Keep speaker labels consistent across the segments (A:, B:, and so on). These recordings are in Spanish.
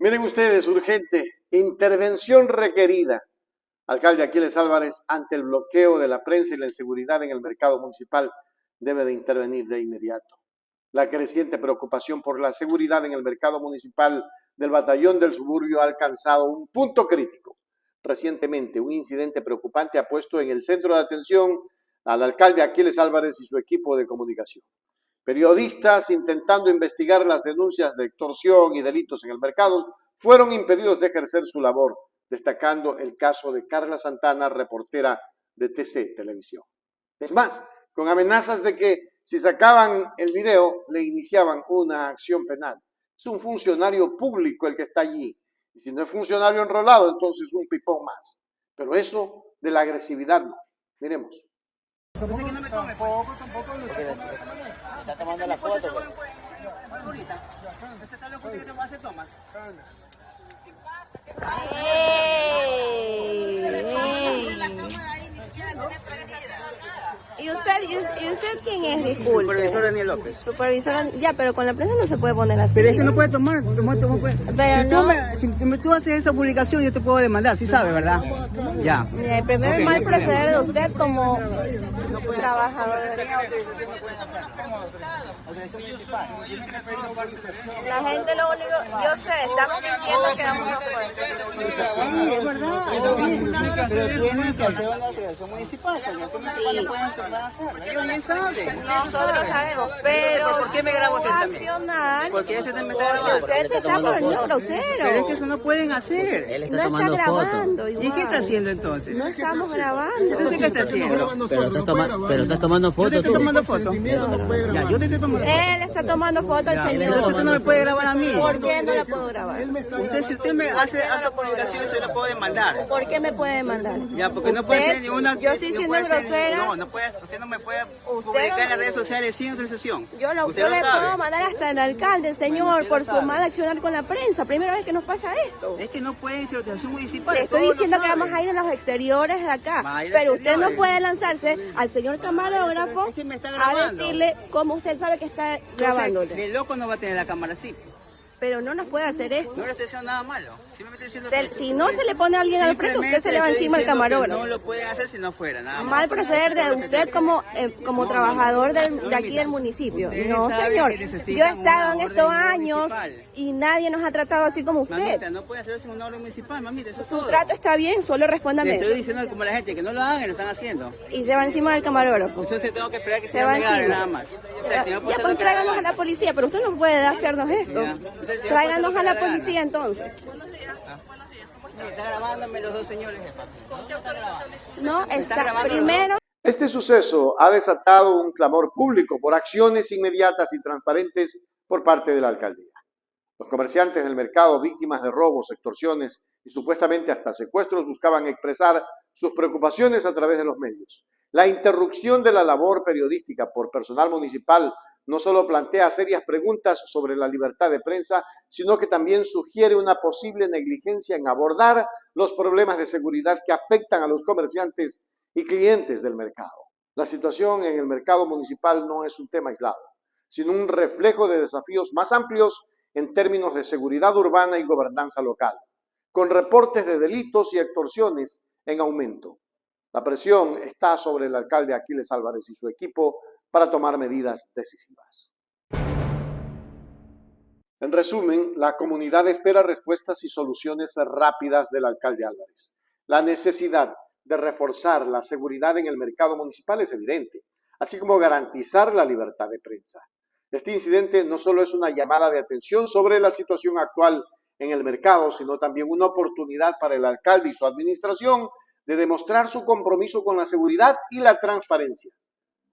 A: Miren ustedes, urgente, intervención requerida. Alcalde Aquiles Álvarez, ante el bloqueo de la prensa y la inseguridad en el mercado municipal, debe de intervenir de inmediato. La creciente preocupación por la seguridad en el mercado municipal del Batallón del Suburbio ha alcanzado un punto crítico. Recientemente, un incidente preocupante ha puesto en el centro de atención al alcalde Aquiles Álvarez y su equipo de comunicación. Periodistas intentando investigar las denuncias de extorsión y delitos en el mercado fueron impedidos de ejercer su labor, destacando el caso de Carla Santana, reportera de TC Televisión. Es más, con amenazas de que si sacaban el video le iniciaban una acción penal. Es un funcionario público el que está allí. Y si no es funcionario enrolado, entonces un pipón más. Pero eso de la agresividad no. Miremos.
B: Tampoco no me tome, tampoco lo
C: Está tomando la foto, pues.
B: ahorita. ¿Usted está loco que te va a hacer tomas?
D: ¿Y usted quién es? Disculpe.
B: Supervisor Daniel López.
D: Supervisor, ya, pero con la prensa no se puede poner así.
B: Pero es que no puede tomar, puede.
D: Pero
B: Si tú haces esa publicación, yo te puedo demandar, sí sabes, ¿verdad? Ya.
D: Mira, el primer mal proceder de usted como trabajador. La gente lo único, yo sé, estamos diciendo que vamos a poder.
B: Es verdad, pero tienen que hacer una autorización municipal, porque no pueden hacer. Ellos bien saben.
D: Nosotros sabemos, pero
B: ¿por qué me grabo usted también?
D: accionar,
B: Porque este me está
D: porque
B: grabando.
D: usted se está poniendo grosero.
B: Pero es que eso no pueden hacer.
C: Él está
D: No está
C: tomando
D: grabando
C: fotos.
D: igual.
B: ¿Y qué está haciendo entonces?
D: No estamos grabando.
B: Entonces, ¿qué está haciendo?
C: Pero estás tomando
B: Yo te
C: fotos
B: estoy
C: tú.
B: tomando fotos. Ya, yo te estoy tomando fotos.
D: Él está tomando fotos al
B: Ya,
D: señor.
B: entonces usted no me puede grabar a mí.
D: ¿Por qué no la puedo grabar?
B: Si usted me hace publicaciones, yo la puedo demandar.
D: ¿Por qué me puede mandar?
B: Ya, porque no puede ser ni una...
D: Yo estoy siendo grosera.
B: No puede, usted no me puede publicar en las redes sociales sin autorización.
D: Yo
B: Usted
D: le
B: sabe.
D: puedo mandar hasta el alcalde, señor,
B: usted
D: por
B: lo
D: su
B: sabe.
D: mal accionar con la prensa. Primera vez que nos pasa esto.
B: Es que no puede ser autorización municipal.
D: Le estoy
B: todos lo
D: diciendo que
B: saben.
D: vamos a ir a los exteriores de acá,
B: Va a ir a
D: pero usted no
B: exteriores.
D: puede lanzarse al señor camarógrafo
B: Es que me está
D: a
B: grabando.
D: decirle cómo usted sabe que está grabándole.
B: Entonces, de loco no va a tener la cámara así.
D: Pero no nos puede hacer esto.
B: No le estoy diciendo nada malo. Simplemente estoy diciendo
D: Si no se le pone a alguien al frente, usted se le va encima al camarógrafo.
B: No lo pueden hacer si no fuera, nada más.
D: Mal proceder de usted como trabajador de aquí del municipio.
B: Ustedes
D: No,
B: saben
D: señor.
B: que necesitan
D: Yo he estado en
B: una
D: estos
B: orden
D: años
B: municipal.
D: y nadie nos ha tratado así como usted.
B: Mamita, no puede hacerlo sin una orden municipal, mamita, eso es
D: Su
B: todo.
D: trato está bien, solo
B: Le
D: respóndame.
B: estoy diciendo como la gente que no lo hagan y lo están haciendo.
D: Y se va encima del camarógrafo.
B: Entonces tengo que esperar que
D: Se
B: se
D: va
B: me grabe
D: encima.
B: nada más. O sea, si no puede
D: Ya
B: ser
D: pues
B: lo que
D: tráiganos
B: haga
D: a la
B: gana.
D: policía, pero usted no puede hacernos esto.
B: Ya. Entonces, si no
D: Tráiganos
B: puede
D: a
B: ser
D: la
B: lo que haga
D: policía entonces.
B: Está grabándome los dos señores, jefa.
D: No,
B: está
D: está
B: grabando,
D: primero.
A: Este suceso ha desatado un clamor público por acciones inmediatas y transparentes por parte de la alcaldía. Los comerciantes del mercado, víctimas de robos, extorsiones y supuestamente hasta secuestros, buscaban expresar sus preocupaciones a través de los medios. La interrupción de la labor periodística por personal municipal no solo plantea serias preguntas sobre la libertad de prensa, sino que también sugiere una posible negligencia en abordar los problemas de seguridad que afectan a los comerciantes y clientes del mercado. La situación en el mercado municipal no es un tema aislado, sino un reflejo de desafíos más amplios en términos de seguridad urbana y gobernanza local, con reportes de delitos y extorsiones en aumento. La presión está sobre el alcalde Aquiles Álvarez y su equipo para tomar medidas decisivas. En resumen, la comunidad espera respuestas y soluciones rápidas del alcalde Álvarez. La necesidad de reforzar la seguridad en el mercado municipal es evidente, así como garantizar la libertad de prensa. Este incidente no solo es una llamada de atención sobre la situación actual en el mercado, sino también una oportunidad para el alcalde y su administración de demostrar su compromiso con la seguridad y la transparencia.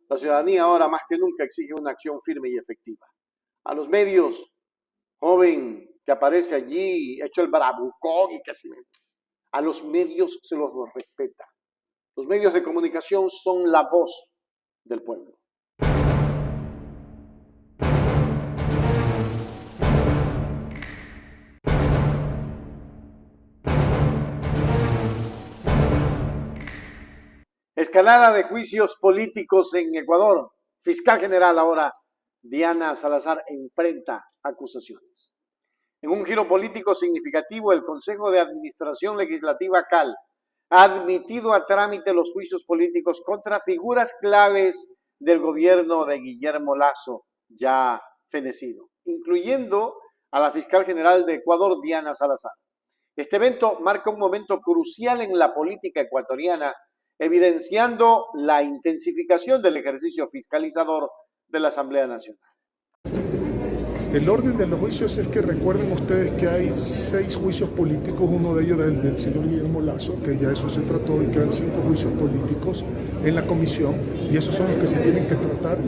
A: La ciudadanía ahora más que nunca exige una acción firme y efectiva. A los medios, joven que aparece allí, hecho el bravucón y que se... A los medios se los respeta. Los medios de comunicación son la voz del pueblo. Escalada de juicios políticos en Ecuador. Fiscal general ahora, Diana Salazar, enfrenta acusaciones. En un giro político significativo, el Consejo de Administración Legislativa CAL ha admitido a trámite los juicios políticos contra figuras claves del gobierno de Guillermo Lasso, ya fenecido, incluyendo a la fiscal general de Ecuador, Diana Salazar. Este evento marca un momento crucial en la política ecuatoriana, evidenciando la intensificación del ejercicio fiscalizador de la Asamblea Nacional.
E: El orden de los juicios es que recuerden ustedes que hay 6 juicios políticos, uno de ellos era el del señor Guillermo Lasso, que ya eso se trató y quedan 5 juicios políticos en la comisión y esos son los que se tienen que tratar.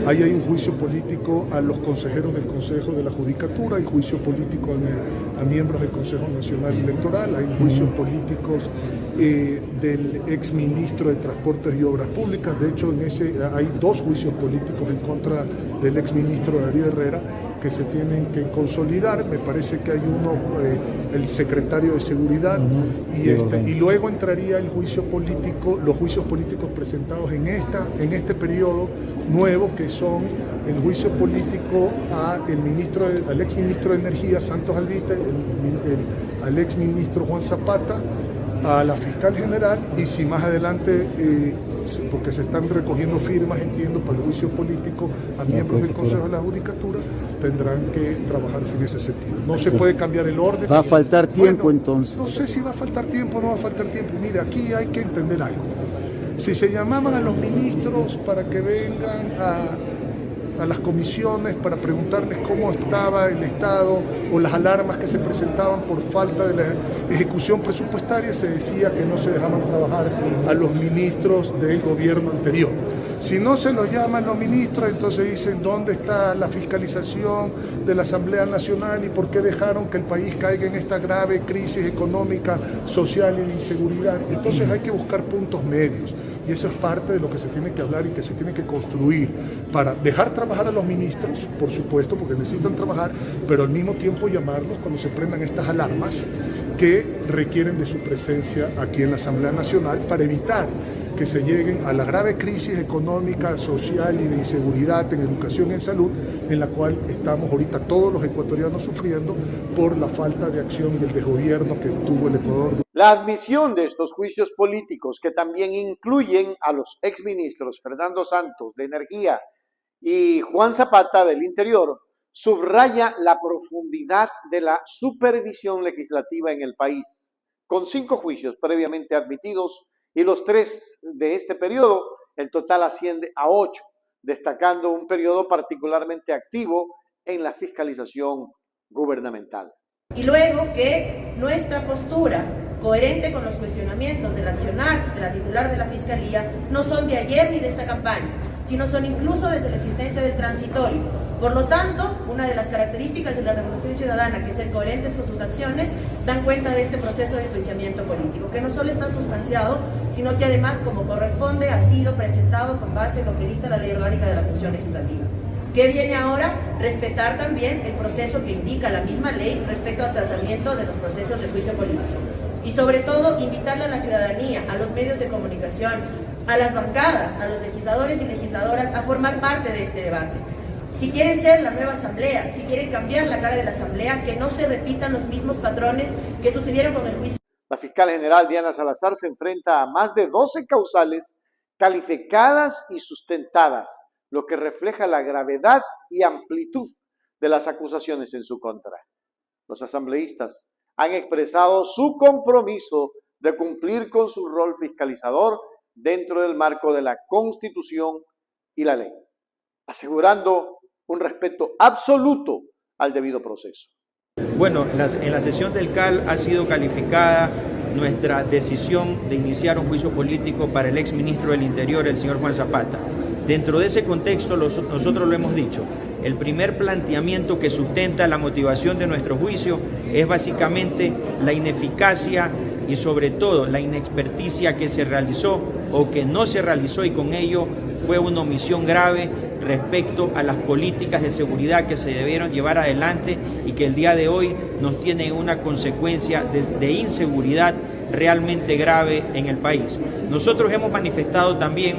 E: Ahí hay un juicio político a los consejeros del Consejo de la Judicatura, hay juicio político a miembros del Consejo Nacional Electoral, hay juicios políticos del exministro de Transportes y Obras Públicas. De hecho, en ese hay 2 juicios políticos en contra del exministro Darío Herrera que se tienen que consolidar. Me parece que hay uno, el secretario de Seguridad, y luego entraría el juicio político, los juicios políticos presentados en este periodo nuevo, que son el juicio político al exministro de Energía, Santos Albite, al exministro Juan Zapata, a la fiscal general, y si más adelante, porque se están recogiendo firmas, entiendo, para el juicio político a miembros del Consejo de la Judicatura, tendrán que trabajarse en ese sentido. No se puede cambiar el orden.
C: ¿Va a faltar tiempo entonces?
E: No sé si va a faltar tiempo o no va a faltar tiempo. Mire, aquí hay que entender algo. Si se llamaban a los ministros para que vengan a las comisiones para preguntarles cómo estaba el Estado o las alarmas que se presentaban por falta de la ejecución presupuestaria, se decía que no se dejaban trabajar a los ministros del gobierno anterior. Si no se los llaman los ministros, entonces dicen dónde está la fiscalización de la Asamblea Nacional y por qué dejaron que el país caiga en esta grave crisis económica, social y de inseguridad. Entonces hay que buscar puntos medios. Y eso es parte de lo que se tiene que hablar y que se tiene que construir para dejar trabajar a los ministros, por supuesto, porque necesitan trabajar, pero al mismo tiempo llamarlos cuando se prendan estas alarmas que requieren de su presencia aquí en la Asamblea Nacional para evitar que se lleguen a la grave crisis económica, social y de inseguridad en educación y en salud, en la cual estamos ahorita todos los ecuatorianos sufriendo por la falta de acción y el desgobierno que tuvo el Ecuador.
A: La admisión de estos juicios políticos, que también incluyen a los exministros Fernando Santos de Energía y Juan Zapata del Interior, subraya la profundidad de la supervisión legislativa en el país, con 5 juicios previamente admitidos y los 3 de este periodo, el total asciende a 8, destacando un periodo particularmente activo en la fiscalización gubernamental.
F: Y luego que nuestra postura, coherente con los cuestionamientos del accionar de la titular de la Fiscalía, no son de ayer ni de esta campaña, sino son incluso desde la existencia del transitorio. Por lo tanto, una de las características de la Revolución Ciudadana, que es ser coherentes con sus acciones, dan cuenta de este proceso de enjuiciamiento político, que no solo está sustanciado, sino que además, como corresponde, ha sido presentado con base en lo que dicta la Ley Orgánica de la Función Legislativa. ¿Qué viene ahora? Respetar también el proceso que indica la misma ley respecto al tratamiento de los procesos de juicio político. Y sobre todo, invitarle a la ciudadanía, a los medios de comunicación, a las bancadas, a los legisladores y legisladoras a formar parte de este debate. Si quieren ser la nueva asamblea, si quieren cambiar la cara de la asamblea, que no se repitan los mismos patrones que sucedieron con el juicio.
A: La fiscal general Diana Salazar se enfrenta a más de 12 causales calificadas y sustentadas, lo que refleja la gravedad y amplitud de las acusaciones en su contra. Los asambleístas han expresado su compromiso de cumplir con su rol fiscalizador dentro del marco de la Constitución y la ley, asegurando un respeto absoluto al debido proceso.
G: Bueno, en la sesión del CAL ha sido calificada nuestra decisión de iniciar un juicio político para el exministro del Interior, el señor Juan Zapata. Dentro de ese contexto, nosotros lo hemos dicho, el primer planteamiento que sustenta la motivación de nuestro juicio es básicamente la ineficacia y sobre todo la inexperticia que se realizó o que no se realizó, y con ello fue una omisión grave respecto a las políticas de seguridad que se debieron llevar adelante y que el día de hoy nos tienen una consecuencia de inseguridad realmente grave en el país. Nosotros hemos manifestado también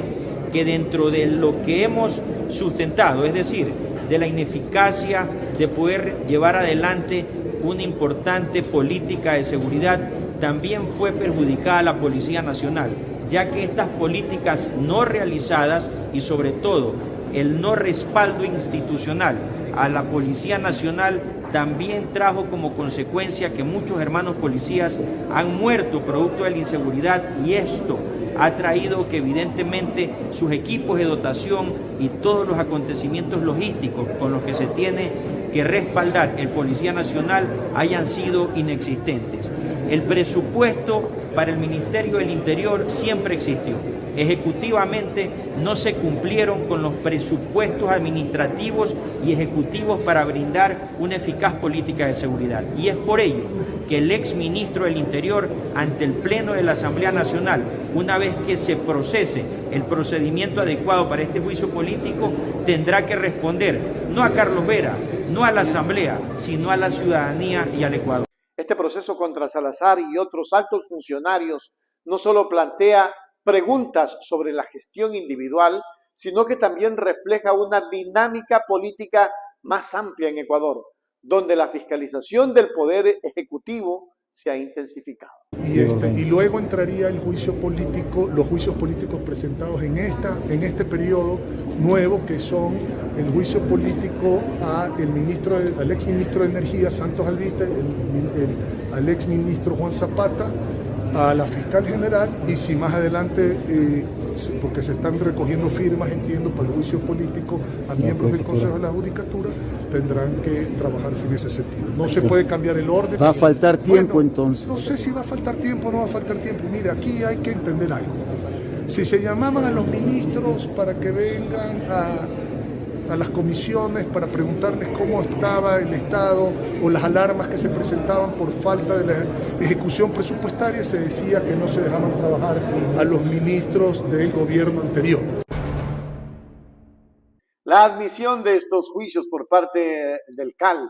G: que dentro de lo que hemos sustentado, es decir, de la ineficacia de poder llevar adelante una importante política de seguridad, también fue perjudicada la Policía Nacional, ya que estas políticas no realizadas y sobre todo el no respaldo institucional a la Policía Nacional también trajo como consecuencia que muchos hermanos policías han muerto producto de la inseguridad, y esto ha traído que evidentemente sus equipos de dotación y todos los acontecimientos logísticos con los que se tiene que respaldar el Policía Nacional hayan sido inexistentes. El presupuesto para el Ministerio del Interior siempre existió. Ejecutivamente no se cumplieron con los presupuestos administrativos y ejecutivos para brindar una eficaz política de seguridad. Y es por ello que el exministro del Interior, ante el Pleno de la Asamblea Nacional, una vez que se procese el procedimiento adecuado para este juicio político, tendrá que responder no a Carlos Vera, no a la Asamblea, sino a la ciudadanía y al Ecuador.
A: Este proceso contra Salazar y otros altos funcionarios no solo plantea preguntas sobre la gestión individual, sino que también refleja una dinámica política más amplia en Ecuador, donde la fiscalización del poder ejecutivo se ha intensificado.
E: Y luego entraría el juicio político, los juicios políticos presentados en este periodo nuevo, que son el juicio político al exministro de Energía, Santos Alvite, al exministro Juan Zapata, a la fiscal general, y si más adelante, porque se están recogiendo firmas, entiendo, para el juicio político a miembros del Consejo de la Judicatura, tendrán que trabajarse en ese sentido. No se puede cambiar el orden.
C: ¿Va a faltar tiempo entonces?
E: No sé si va a faltar tiempo o no va a faltar tiempo. Mira, aquí hay que entender algo. Si se llamaban a los ministros para que vengan a las comisiones para preguntarles cómo estaba el Estado o las alarmas que se presentaban por falta de la ejecución presupuestaria, se decía que no se dejaban trabajar a los ministros del gobierno anterior.
A: La admisión de estos juicios por parte del CAL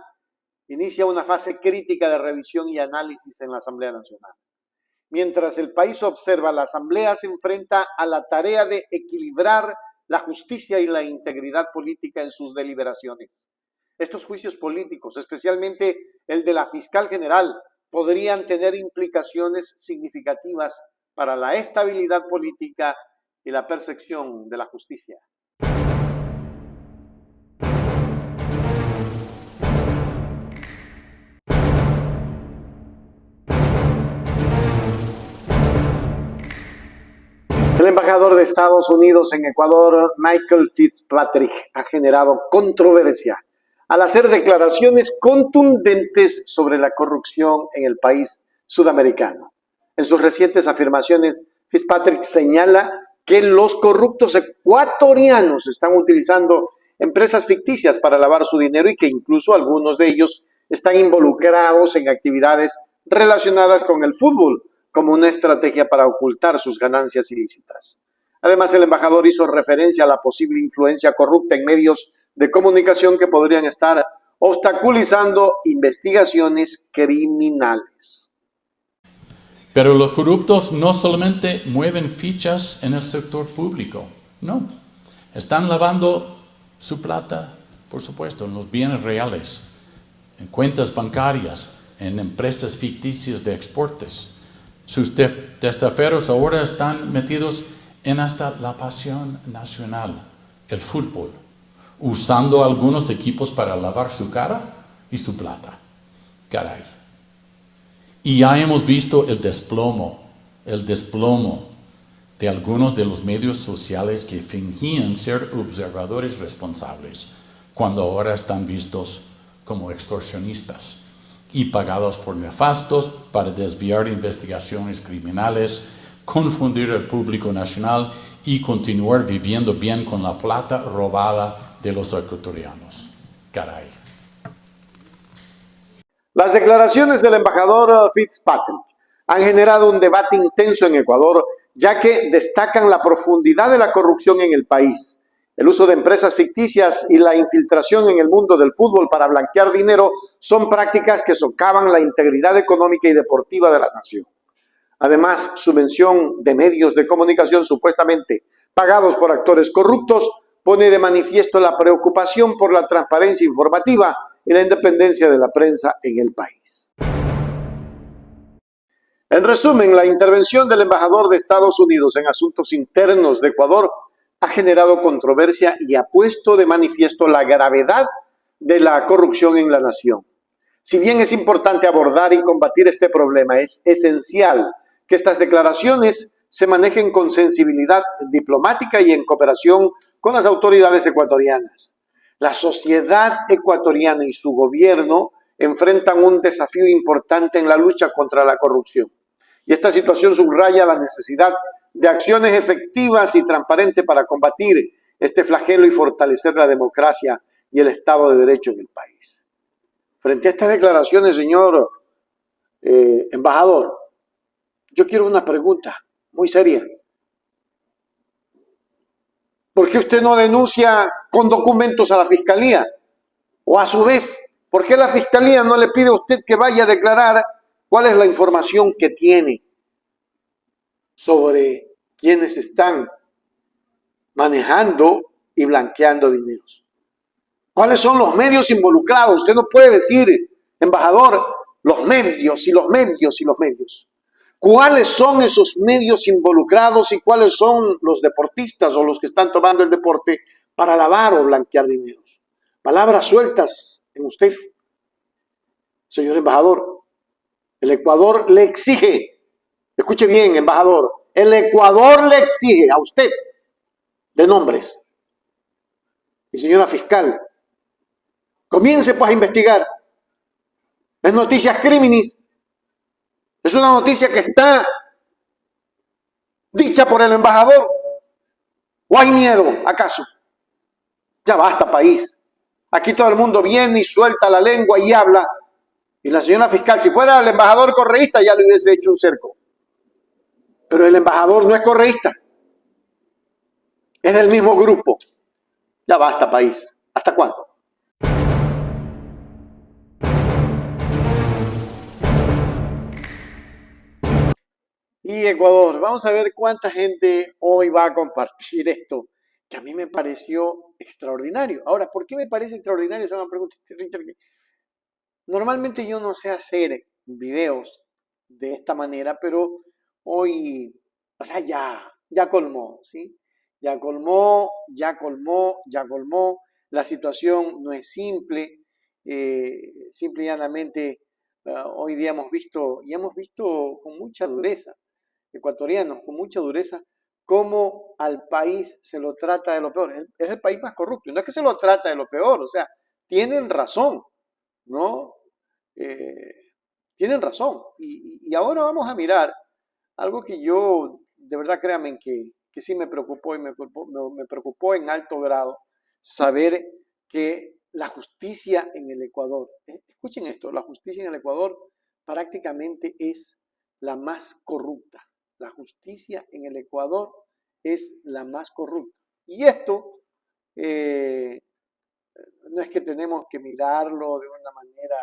A: inicia una fase crítica de revisión y análisis en la Asamblea Nacional. Mientras el país observa, la Asamblea se enfrenta a la tarea de equilibrar la justicia y la integridad política en sus deliberaciones. Estos juicios políticos, especialmente el de la fiscal general, podrían tener implicaciones significativas para la estabilidad política y la percepción de la justicia. El embajador de Estados Unidos en Ecuador, Michael Fitzpatrick, ha generado controversia al hacer declaraciones contundentes sobre la corrupción en el país sudamericano. En sus recientes afirmaciones, Fitzpatrick señala que los corruptos ecuatorianos están utilizando empresas ficticias para lavar su dinero y que incluso algunos de ellos están involucrados en actividades relacionadas con el fútbol, como una estrategia para ocultar sus ganancias ilícitas. Además, el embajador hizo referencia a la posible influencia corrupta en medios de comunicación que podrían estar obstaculizando investigaciones criminales.
H: Pero los corruptos no solamente mueven fichas en el sector público, no. Están lavando su plata, por supuesto, en los bienes reales, en cuentas bancarias, en empresas ficticias de exportes. Sus testaferros ahora están metidos en hasta la pasión nacional, el fútbol, usando algunos equipos para lavar su cara y su plata. Caray. Y ya hemos visto el desplomo de algunos de los medios sociales que fingían ser observadores responsables, cuando ahora están vistos como extorsionistas y pagados por nefastos para desviar investigaciones criminales, confundir al público nacional y continuar viviendo bien con la plata robada de los ecuatorianos. Caray.
A: Las declaraciones del embajador Fitzpatrick han generado un debate intenso en Ecuador, ya que destacan la profundidad de la corrupción en el país, el uso de empresas ficticias y la infiltración en el mundo del fútbol para blanquear dinero son prácticas que socavan la integridad económica y deportiva de la nación. Además, su mención de medios de comunicación supuestamente pagados por actores corruptos pone de manifiesto la preocupación por la transparencia informativa y la independencia de la prensa en el país. En resumen, la intervención del embajador de Estados Unidos en asuntos internos de Ecuador ha generado controversia y ha puesto de manifiesto la gravedad de la corrupción en la nación. Si bien es importante abordar y combatir este problema, es esencial que estas declaraciones se manejen con sensibilidad diplomática y en cooperación con las autoridades ecuatorianas. La sociedad ecuatoriana y su gobierno enfrentan un desafío importante en la lucha contra la corrupción. Y esta situación subraya la necesidad de acciones efectivas y transparentes para combatir este flagelo y fortalecer la democracia y el Estado de Derecho en el país. Frente a estas declaraciones, señor embajador, yo quiero una pregunta muy seria. ¿Por qué usted no denuncia con documentos a la Fiscalía? O a su vez, ¿por qué la Fiscalía no le pide a usted que vaya a declarar cuál es la información que tiene sobre quienes están manejando y blanqueando dineros? ¿Cuáles son los medios involucrados? Usted no puede decir, embajador, los medios y los medios y los medios. ¿Cuáles son esos medios involucrados y cuáles son los deportistas o los que están tomando el deporte para lavar o blanquear dineros? Palabras sueltas en usted, señor embajador. El Ecuador le exige, escuche bien, embajador, el Ecuador le exige a usted de nombres. Y señora fiscal, comience pues a investigar. Es noticias criminis. Es una noticia que está dicha por el embajador. ¿O hay miedo, acaso? Ya basta, país. Aquí todo el mundo viene y suelta la lengua y habla. Y la señora fiscal, si fuera el embajador correísta, ya le hubiese hecho un cerco. Pero el embajador no es correísta. Es del mismo grupo. Ya basta, país. ¿Hasta cuándo? Y Ecuador, vamos a ver cuánta gente hoy va a compartir esto, que a mí me pareció extraordinario. Ahora, ¿por qué me parece extraordinario? Se me pregunta Richard. Normalmente yo no sé hacer videos de esta manera, pero hoy, o sea, ya colmó, ¿sí? Ya colmó. La situación no es simple, simple y llanamente hoy día hemos visto con mucha dureza, ecuatorianos con mucha dureza, cómo al país se lo trata de lo peor. Es el país más corrupto, no es que se lo trata de lo peor, o sea, tienen razón, ¿no? Tienen razón. Y ahora vamos a mirar algo que yo, de verdad, créanme que sí me preocupó y me preocupó en alto grado saber que la justicia en el Ecuador, escuchen esto, la justicia en el Ecuador prácticamente es la más corrupta. La justicia en el Ecuador es la más corrupta. Y esto no es que tenemos que mirarlo de una manera,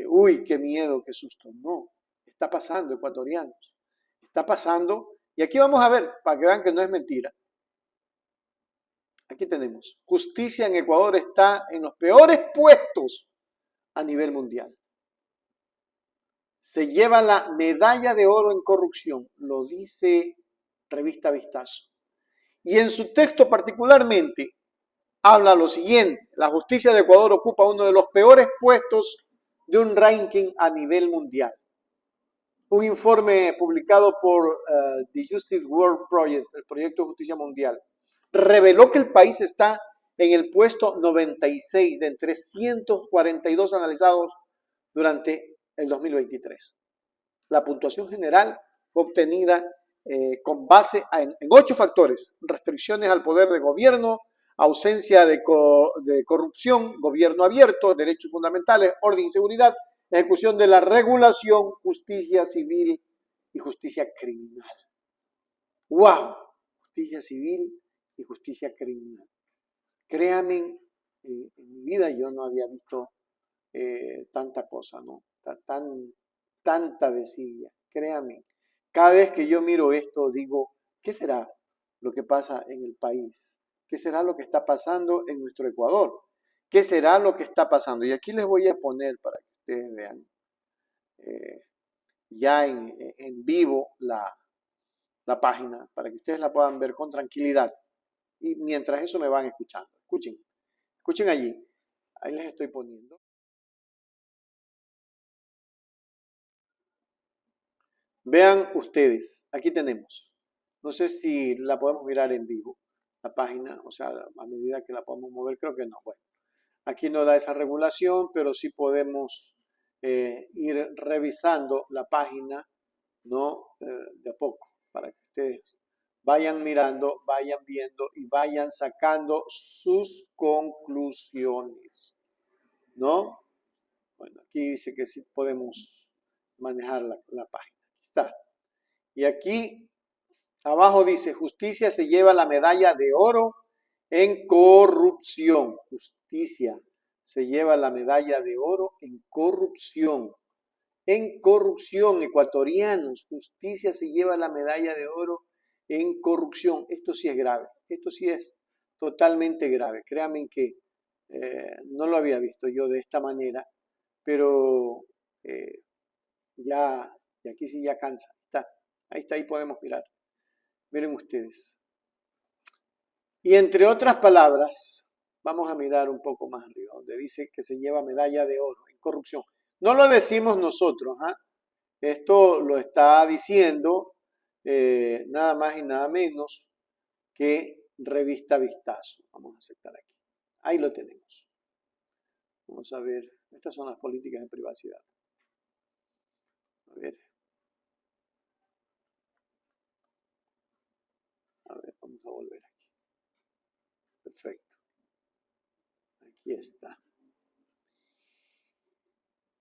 A: uy, qué miedo, qué susto. No, está pasando, ecuatorianos. Está pasando. Y aquí vamos a ver, para que vean que no es mentira. Aquí tenemos, justicia en Ecuador está en los peores puestos a nivel mundial. Se lleva la medalla de oro en corrupción, lo dice Revista Vistazo. Y en su texto particularmente habla lo siguiente: la justicia de Ecuador ocupa uno de los peores puestos de un ranking a nivel mundial. Un informe publicado por The Justice World Project, el proyecto de justicia mundial, reveló que el país está en el puesto 96 de entre 142 analizados durante el 2023. La puntuación general obtenida con base en 8 factores: restricciones al poder de gobierno, ausencia de corrupción, gobierno abierto, derechos fundamentales, orden y seguridad, ejecución de la regulación, justicia civil y justicia criminal. ¡Wow! Justicia civil y justicia criminal. Créanme, en mi vida yo no había visto tanta cosa, ¿no? Tanta desidia. Créanme, cada vez que yo miro esto digo, ¿qué será lo que pasa en el país? ¿Qué será lo que está pasando en nuestro Ecuador? ¿Qué será lo que está pasando? Y aquí les voy a poner para que ustedes vean ya en vivo la página, para que ustedes la puedan ver con tranquilidad. Y mientras eso me van escuchando. Escuchen allí. Ahí les estoy poniendo. Vean ustedes, aquí tenemos. No sé si la podemos mirar en vivo, la página, o sea, a medida que la podemos mover, creo que no. Bueno, aquí no da esa regulación, pero sí podemos ir revisando la página, ¿no? De a poco, para que ustedes vayan mirando, vayan viendo y vayan sacando sus conclusiones, ¿no? Bueno, aquí dice que sí podemos manejar la página. Aquí está. Y aquí abajo dice, justicia se lleva la medalla de oro en corrupción. Justicia se lleva la medalla de oro en corrupción. En corrupción, ecuatorianos, justicia se lleva la medalla de oro en corrupción. Esto sí es grave, esto sí es totalmente grave. Créanme que no lo había visto yo de esta manera, pero ya, y aquí sí ya cansa. Ahí está, ahí podemos mirar. Miren ustedes. Y entre otras palabras, vamos a mirar un poco más arriba, donde dice que se lleva medalla de oro en corrupción. No lo decimos nosotros, ¿ah? Esto lo está diciendo nada más y nada menos que Revista Vistazo. Vamos a aceptar aquí. Ahí lo tenemos. Vamos a ver. Estas son las políticas de privacidad. A ver. Vamos a volver aquí. Perfecto. Aquí está.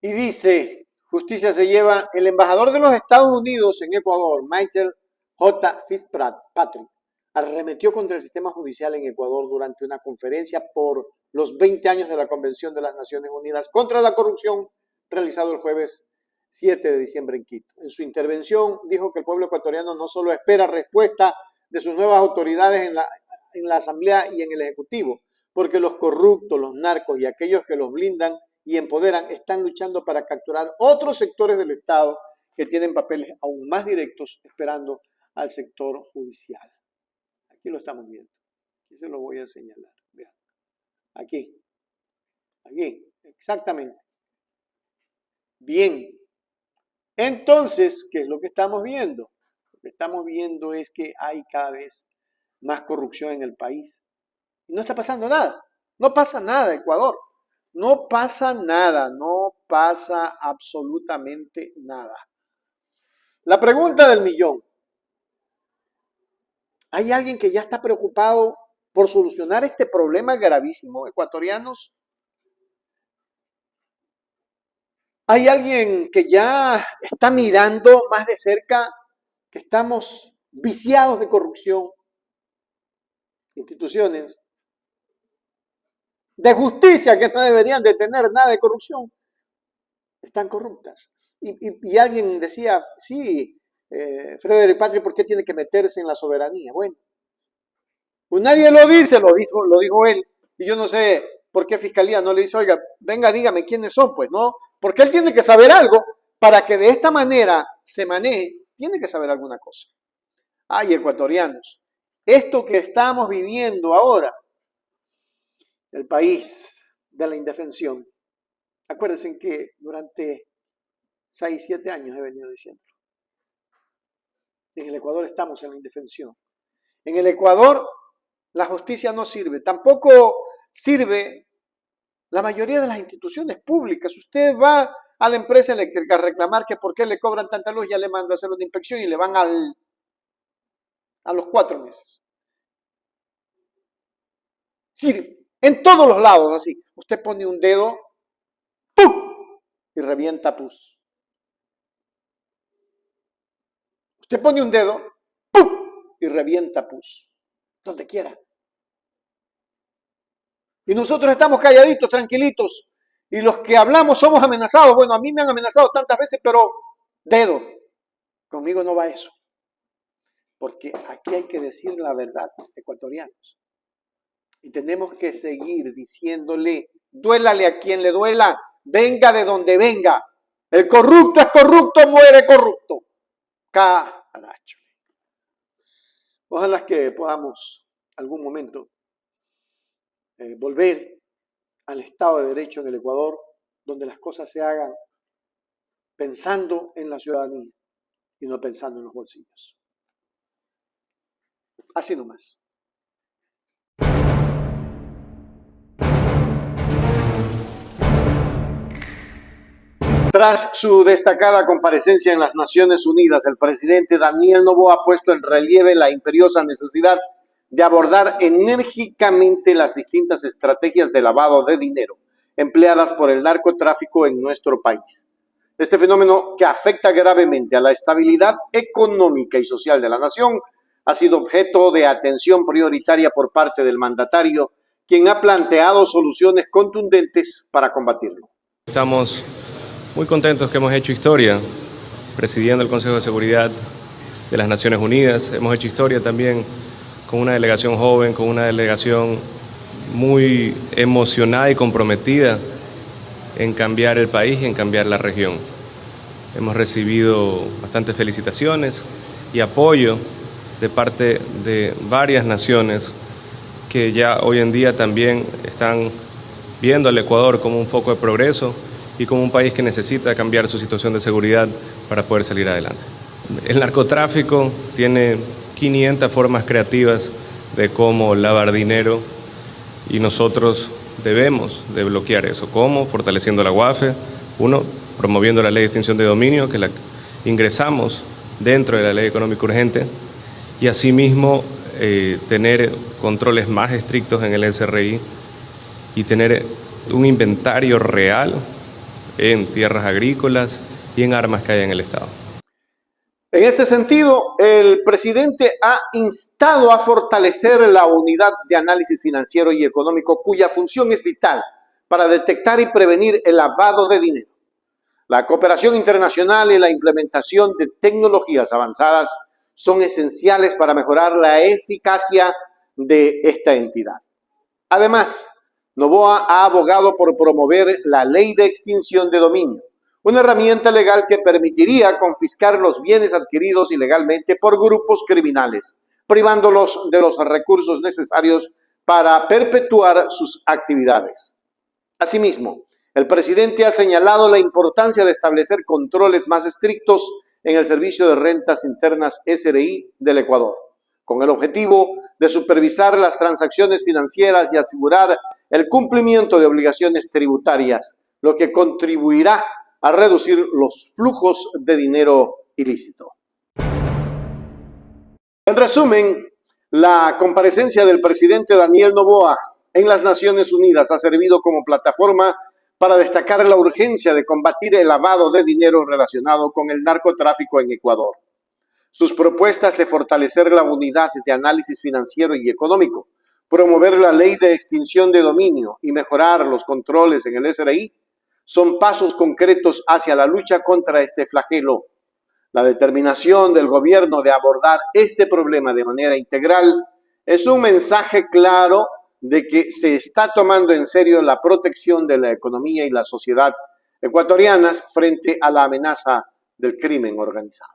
A: Y dice, justicia se lleva, el embajador de los Estados Unidos en Ecuador, Michael J. Fitzpatrick, arremetió contra el sistema judicial en Ecuador durante una conferencia por los 20 años de la Convención de las Naciones Unidas contra la corrupción, realizado el jueves 7 de diciembre en Quito. En su intervención dijo que el pueblo ecuatoriano no solo espera respuesta de sus nuevas autoridades en la Asamblea y en el Ejecutivo, porque los corruptos, los narcos y aquellos que los blindan y empoderan están luchando para capturar otros sectores del Estado que tienen papeles aún más directos esperando al sector judicial. Aquí lo estamos viendo. Aquí se lo voy a señalar. Vean. Aquí, exactamente. Bien. Entonces, ¿qué es lo que estamos viendo? Lo que estamos viendo es que hay cada vez más corrupción en el país. Y no está pasando nada. No pasa nada, Ecuador. No pasa nada. No pasa absolutamente nada. La pregunta del millón. ¿Hay alguien que ya está preocupado por solucionar este problema gravísimo, ecuatorianos? ¿Hay alguien que ya está mirando más de cerca que estamos viciados de corrupción? Instituciones de justicia que no deberían de tener nada de corrupción están corruptas. Y alguien decía, sí, Frederick Patrick, ¿por qué tiene que meterse en la soberanía? Bueno, pues nadie lo dice, lo dijo él. Y yo no sé por qué Fiscalía no le dice, oiga, venga, dígame quiénes son, pues, ¿no? Porque él tiene que saber algo para que de esta manera se maneje, tiene que saber alguna cosa. Ay, ecuatorianos, esto que estamos viviendo ahora, el país de la indefensión, acuérdense que durante 6, 7 años he venido diciendo, en el Ecuador estamos en la indefensión. En el Ecuador la justicia no sirve, tampoco sirve la mayoría de las instituciones públicas. Usted va a la empresa eléctrica a reclamar que por qué le cobran tanta luz, ya le mando a hacer una inspección y le van a los 4 meses. Sirve. En todos los lados, así. Usted pone un dedo, ¡pum! Y revienta pus. Usted pone un dedo, ¡pum! Y revienta pus. Donde quiera. Y nosotros estamos calladitos, tranquilitos. Y los que hablamos somos amenazados. Bueno, a mí me han amenazado tantas veces, pero dedo. Conmigo no va eso. Porque aquí hay que decir la verdad, ecuatorianos. Y tenemos que seguir diciéndole, duélale a quien le duela, venga de donde venga. El corrupto es corrupto, muere corrupto. Caracho. Ojalá que podamos algún momento volver al Estado de Derecho en el Ecuador, donde las cosas se hagan pensando en la ciudadanía y no pensando en los bolsillos. Así nomás. Tras su destacada comparecencia en las Naciones Unidas, el presidente Daniel Noboa ha puesto en relieve la imperiosa necesidad de abordar enérgicamente las distintas estrategias de lavado de dinero empleadas por el narcotráfico en nuestro país. Este fenómeno, que afecta gravemente a la estabilidad económica y social de la nación, ha sido objeto de atención prioritaria por parte del mandatario, quien ha planteado soluciones contundentes para combatirlo.
I: Estamos muy contentos que hemos hecho historia presidiendo el Consejo de Seguridad de las Naciones Unidas. Hemos hecho historia también con una delegación joven, con una delegación muy emocionada y comprometida en cambiar el país y en cambiar la región. Hemos recibido bastantes felicitaciones y apoyo de parte de varias naciones que ya hoy en día también están viendo al Ecuador como un foco de progreso y como un país que necesita cambiar su situación de seguridad para poder salir adelante. El narcotráfico tiene 500 formas creativas de cómo lavar dinero y nosotros debemos de bloquear eso. ¿Cómo? Fortaleciendo la UAFE, uno, promoviendo la ley de extinción de dominio, que la ingresamos dentro de la ley económica urgente, y asimismo tener controles más estrictos en el SRI y tener un inventario real en tierras agrícolas y en armas que hay en el Estado.
A: En este sentido, el presidente ha instado a fortalecer la unidad de análisis financiero y económico, cuya función es vital para detectar y prevenir el lavado de dinero. La cooperación internacional y la implementación de tecnologías avanzadas son esenciales para mejorar la eficacia de esta entidad. Además, Noboa ha abogado por promover la ley de extinción de dominio, una herramienta legal que permitiría confiscar los bienes adquiridos ilegalmente por grupos criminales, privándolos de los recursos necesarios para perpetuar sus actividades. Asimismo, el presidente ha señalado la importancia de establecer controles más estrictos en el Servicio de Rentas Internas SRI del Ecuador, con el objetivo de supervisar las transacciones financieras y asegurar el cumplimiento de obligaciones tributarias, lo que contribuirá a reducir los flujos de dinero ilícito. En resumen, la comparecencia del presidente Daniel Noboa en las Naciones Unidas ha servido como plataforma para destacar la urgencia de combatir el lavado de dinero relacionado con el narcotráfico en Ecuador. Sus propuestas de fortalecer la unidad de análisis financiero y económico, promover la ley de extinción de dominio y mejorar los controles en el SRI son pasos concretos hacia la lucha contra este flagelo. La determinación del gobierno de abordar este problema de manera integral es un mensaje claro de que se está tomando en serio la protección de la economía y la sociedad ecuatorianas frente a la amenaza del crimen organizado.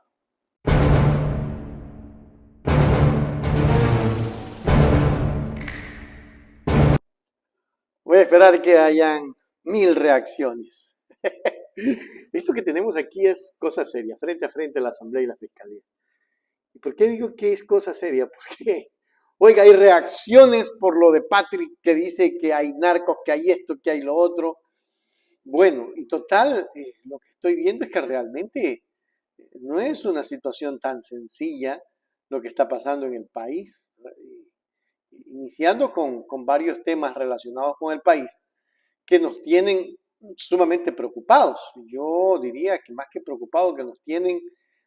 A: Voy a esperar que hayan 1000 reacciones. Esto que tenemos aquí es cosa seria, frente a frente la Asamblea y la Fiscalía. ¿Y por qué digo que es cosa seria? Porque, oiga, hay reacciones por lo de Patrick que dice que hay narcos, que hay esto, que hay lo otro. Bueno, y total, lo que estoy viendo es que realmente no es una situación tan sencilla lo que está pasando en el país. Iniciando con varios temas relacionados con el país que nos tienen sumamente preocupados. Yo diría que más que preocupados, que nos tienen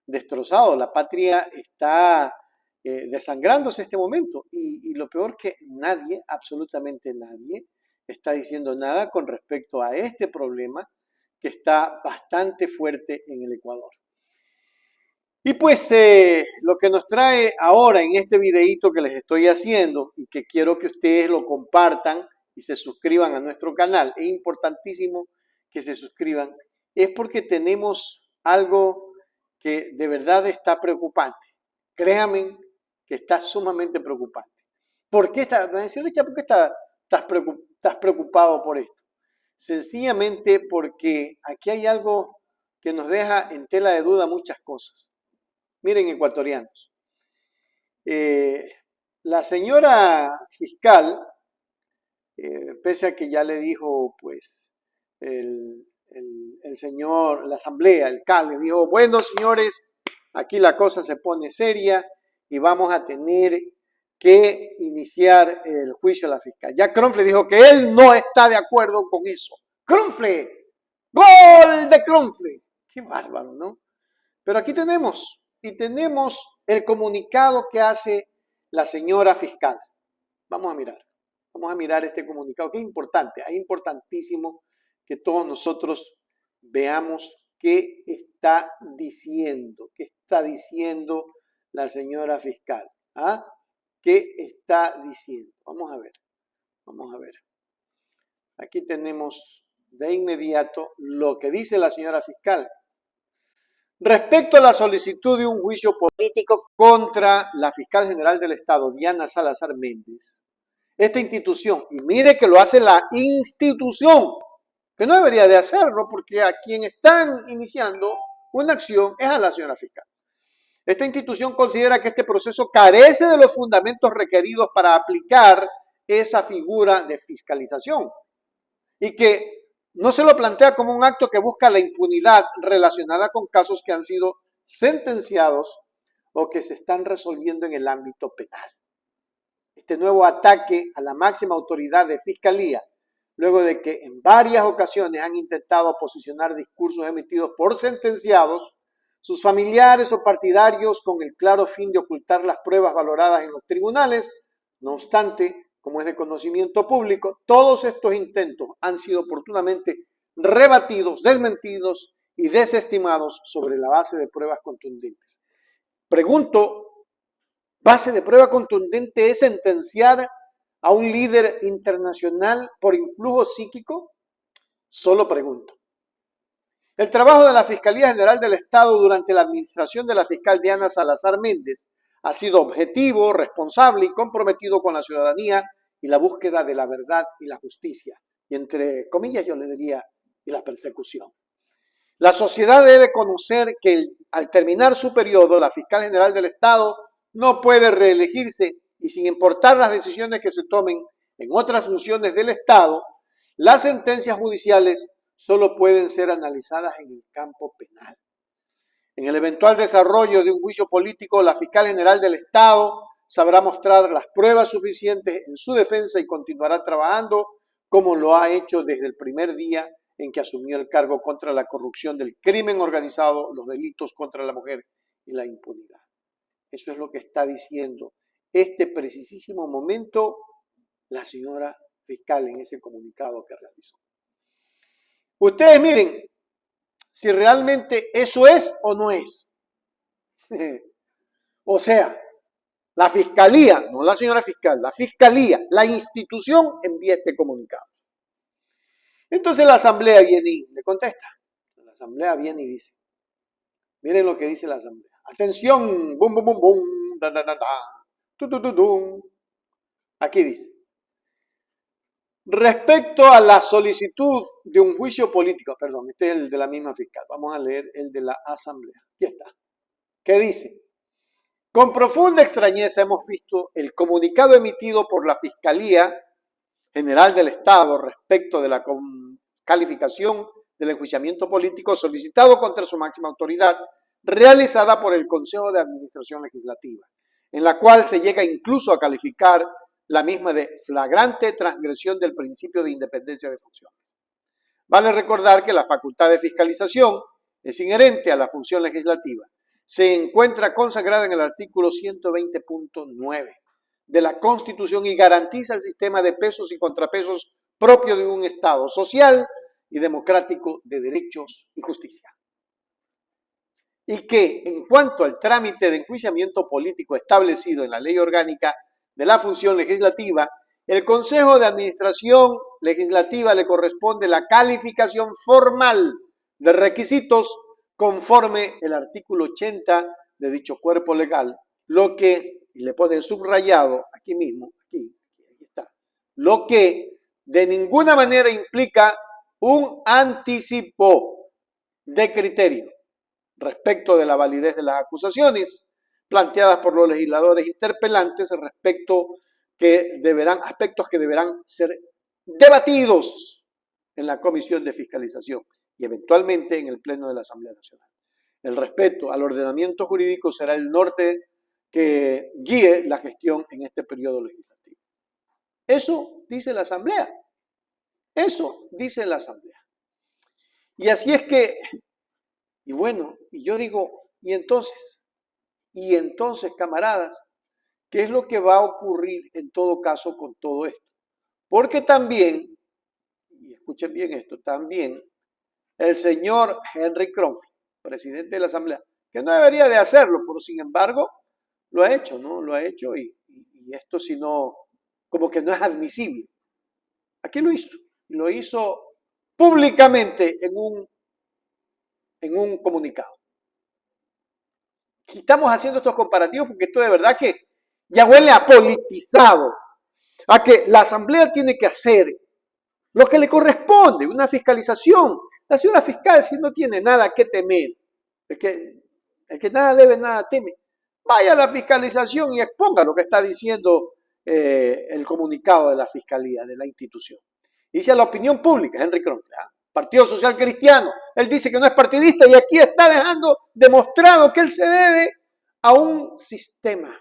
A: destrozados. La patria está desangrándose en este momento y lo peor que nadie, absolutamente nadie, está diciendo nada con respecto a este problema que está bastante fuerte en el Ecuador. Y pues lo que nos trae ahora en este videíto que les estoy haciendo y que quiero que ustedes lo compartan y se suscriban a nuestro canal, es importantísimo que se suscriban, es porque tenemos algo que de verdad está preocupante. Créanme que está sumamente preocupante. ¿Por qué estás preocupado por esto? Sencillamente porque aquí hay algo que nos deja en tela de duda muchas cosas. Miren, ecuatorianos, la señora fiscal, pese a que ya le dijo, pues, el señor, la asamblea, el CAL, le dijo, bueno, señores, aquí la cosa se pone seria y vamos a tener que iniciar el juicio a la fiscal. Ya Kronfle dijo que él no está de acuerdo con eso. ¡Kronfle! ¡Gol de Kronfle! ¡Qué bárbaro!, ¿no? Pero aquí tenemos el comunicado que hace la señora fiscal. Vamos a mirar este comunicado, que es importante, es importantísimo que todos nosotros veamos qué está diciendo la señora fiscal. ¿Ah? ¿Qué está diciendo? Vamos a ver. Aquí tenemos de inmediato lo que dice la señora fiscal. Respecto a la solicitud de un juicio político contra la fiscal general del Estado, Diana Salazar Méndez, esta institución, y mire que lo hace la institución, que no debería de hacerlo porque a quien están iniciando una acción es a la señora fiscal. Esta institución considera que este proceso carece de los fundamentos requeridos para aplicar esa figura de fiscalización y que no se lo plantea como un acto que busca la impunidad relacionada con casos que han sido sentenciados o que se están resolviendo en el ámbito penal. Este nuevo ataque a la máxima autoridad de fiscalía, luego de que en varias ocasiones han intentado posicionar discursos emitidos por sentenciados, sus familiares o partidarios con el claro fin de ocultar las pruebas valoradas en los tribunales. No obstante, como es de conocimiento público, todos estos intentos han sido oportunamente rebatidos, desmentidos y desestimados sobre la base de pruebas contundentes. Pregunto, ¿base de prueba contundente es sentenciar a un líder internacional por influjo psíquico? Solo pregunto. El trabajo de la Fiscalía General del Estado durante la administración de la fiscal Diana Salazar Méndez ha sido objetivo, responsable y comprometido con la ciudadanía y la búsqueda de la verdad y la justicia. Y entre comillas yo le diría, y la persecución. La sociedad debe conocer que al terminar su periodo, la fiscal general del Estado no puede reelegirse y sin importar las decisiones que se tomen en otras funciones del Estado, las sentencias judiciales solo pueden ser analizadas en el campo penal. En el eventual desarrollo de un juicio político, la fiscal general del Estado sabrá mostrar las pruebas suficientes en su defensa y continuará trabajando como lo ha hecho desde el primer día en que asumió el cargo contra la corrupción del crimen organizado, los delitos contra la mujer y la impunidad. Eso es lo que está diciendo este precisísimo momento la señora fiscal en ese comunicado que realizó. Ustedes miren si realmente eso es o no es. O sea, la fiscalía, no la señora fiscal, la fiscalía, la institución envía este comunicado. Entonces la asamblea viene y le contesta. La asamblea viene y dice, miren lo que dice la asamblea. Atención, bum, bum, bum, bum, da, da, da, da, tu, tu, tu. Aquí dice. Respecto a la solicitud de un juicio político, perdón, este es el de la misma fiscal, vamos a leer el de la asamblea. Aquí está. ¿Qué dice? Con profunda extrañeza hemos visto el comunicado emitido por la Fiscalía General del Estado respecto de la calificación del enjuiciamiento político solicitado contra su máxima autoridad realizada por el Consejo de Administración Legislativa, en la cual se llega incluso a calificar la misma de flagrante transgresión del principio de independencia de funciones. Vale recordar que la facultad de fiscalización es inherente a la función legislativa. Se encuentra consagrada en el artículo 120.9 de la Constitución y garantiza el sistema de pesos y contrapesos propio de un Estado social y democrático de derechos y justicia. y que en cuanto al trámite de enjuiciamiento político establecido en la Ley Orgánica de la Función Legislativa, el Consejo de Administración Legislativa le corresponde la calificación formal de requisitos conforme el artículo 80 de dicho cuerpo legal, lo que, y le ponen subrayado aquí mismo, aquí está, lo que de ninguna manera implica un anticipo de criterio respecto de la validez de las acusaciones planteadas por los legisladores interpelantes respecto aspectos que deberán ser debatidos en la Comisión de Fiscalización y eventualmente en el Pleno de la Asamblea Nacional. El respeto al ordenamiento jurídico será el norte que guíe la gestión en este periodo legislativo. Eso dice la Asamblea. Eso dice la Asamblea. Y así es que, y bueno, y yo digo, y entonces, camaradas, ¿qué es lo que va a ocurrir en todo caso con todo esto? Porque también, y escuchen bien esto, también el señor Henry Kronfle, presidente de la Asamblea, que no debería de hacerlo, pero sin embargo lo ha hecho, ¿no? Lo ha hecho y esto si no, como que no es admisible. Aquí lo hizo públicamente en un comunicado. Y estamos haciendo estos comparativos porque esto de verdad que ya huele a politizado, a que la Asamblea tiene que hacer lo que le corresponde, una fiscalización. La señora fiscal, si no tiene nada que temer, el que nada debe, nada teme, vaya a la fiscalización y exponga lo que está diciendo el comunicado de la Fiscalía, de la institución. Dice a la opinión pública, Henry Kronfle, Partido Social Cristiano, él dice que no es partidista y aquí está dejando demostrado que él se debe a un sistema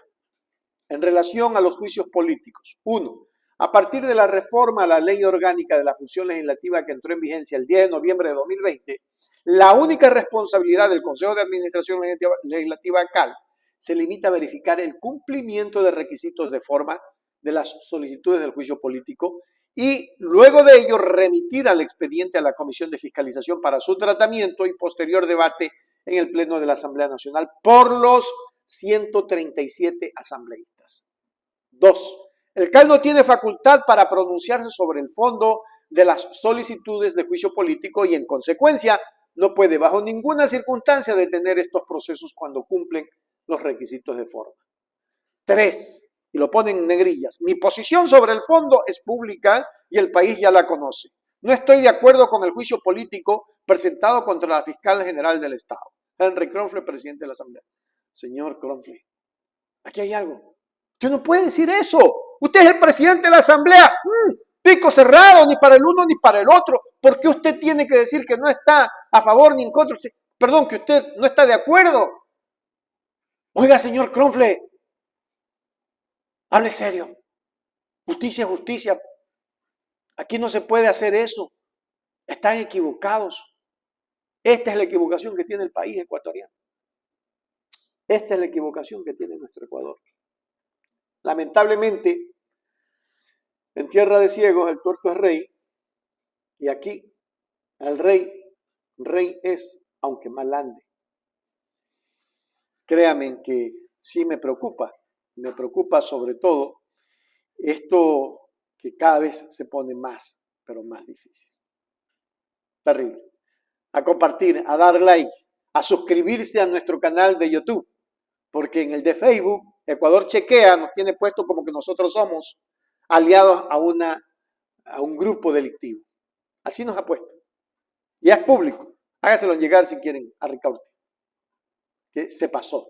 A: en relación a los juicios políticos. Uno, a partir de la reforma a la Ley Orgánica de la Función Legislativa que entró en vigencia el 10 de noviembre de 2020, la única responsabilidad del Consejo de Administración Legislativa CAL se limita a verificar el cumplimiento de requisitos de forma de las solicitudes del juicio político y luego de ello remitir al expediente a la Comisión de Fiscalización para su tratamiento y posterior debate en el Pleno de la Asamblea Nacional por los 137 asambleístas. 2. El CAL no tiene facultad para pronunciarse sobre el fondo de las solicitudes de juicio político y en consecuencia no puede bajo ninguna circunstancia detener estos procesos cuando cumplen los requisitos de forma. 3. Y lo ponen en negrillas. Mi posición sobre el fondo es pública y el país ya la conoce. No estoy de acuerdo con el juicio político presentado contra la fiscal general del Estado. Henry Kronfle, presidente de la Asamblea. Señor Kronfle, aquí hay algo. Usted no puede decir eso. Usted es el presidente de la Asamblea. Pico cerrado, ni para el uno ni para el otro. ¿Por qué usted tiene que decir que no está a favor ni en contra? Que usted no está de acuerdo. Oiga, señor Kronfle, hable serio. Justicia es justicia. Aquí no se puede hacer eso. Están equivocados. Esta es la equivocación que tiene el país ecuatoriano. Esta es la equivocación que tiene nuestro Ecuador. Lamentablemente, en tierra de ciegos el tuerto es rey. Y aquí el rey es, aunque mal ande. Créanme que sí me preocupa. Me preocupa sobre todo esto que cada vez se pone más, pero más difícil. Terrible. A compartir, a dar like, a suscribirse a nuestro canal de YouTube, porque en el de Facebook, Ecuador Chequea nos tiene puesto como que nosotros somos aliados a un grupo delictivo. Así nos ha puesto. Ya es público. Hágaselo llegar si quieren a Ricaurte. Que se pasó.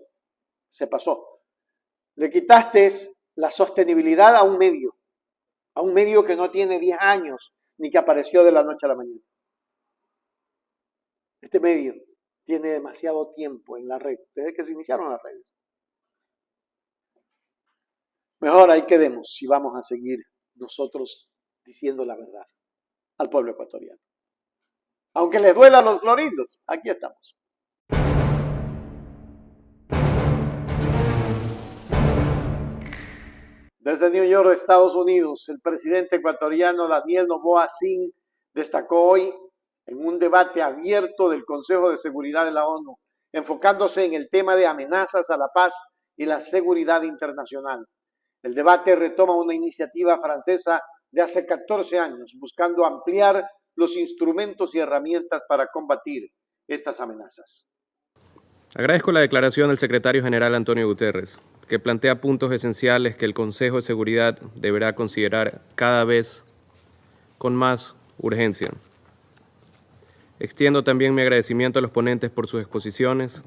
A: Le quitaste la sostenibilidad a un medio que no tiene 10 años, ni que apareció de la noche a la mañana. Este medio tiene demasiado tiempo en la red, desde que se iniciaron las redes. Mejor ahí quedemos si vamos a seguir nosotros diciendo la verdad al pueblo ecuatoriano. Aunque les duela a los florindos, aquí estamos. Desde New York, Estados Unidos, el presidente ecuatoriano Daniel Noboa Sin destacó hoy en un debate abierto del Consejo de Seguridad de la ONU enfocándose en el tema de amenazas a la paz y la seguridad internacional. El debate retoma una iniciativa francesa de hace 14 años, buscando ampliar los instrumentos y herramientas para combatir estas amenazas.
I: Agradezco la declaración del secretario general Antonio Guterres, que plantea puntos esenciales que el Consejo de Seguridad deberá considerar cada vez con más urgencia. Extiendo también mi agradecimiento a los ponentes por sus exposiciones.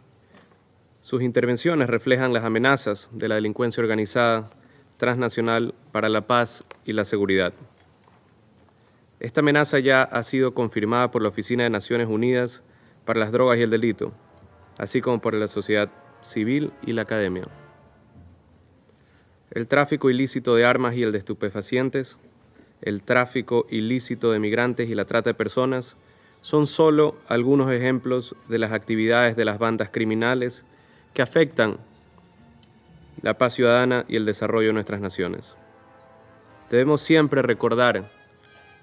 I: Sus intervenciones reflejan las amenazas de la delincuencia organizada transnacional para la paz y la seguridad. Esta amenaza ya ha sido confirmada por la Oficina de Naciones Unidas para las Drogas y el Delito, así como por la sociedad civil y la academia. El tráfico ilícito de armas y el de estupefacientes, el tráfico ilícito de migrantes y la trata de personas son solo algunos ejemplos de las actividades de las bandas criminales que afectan la paz ciudadana y el desarrollo de nuestras naciones. Debemos siempre recordar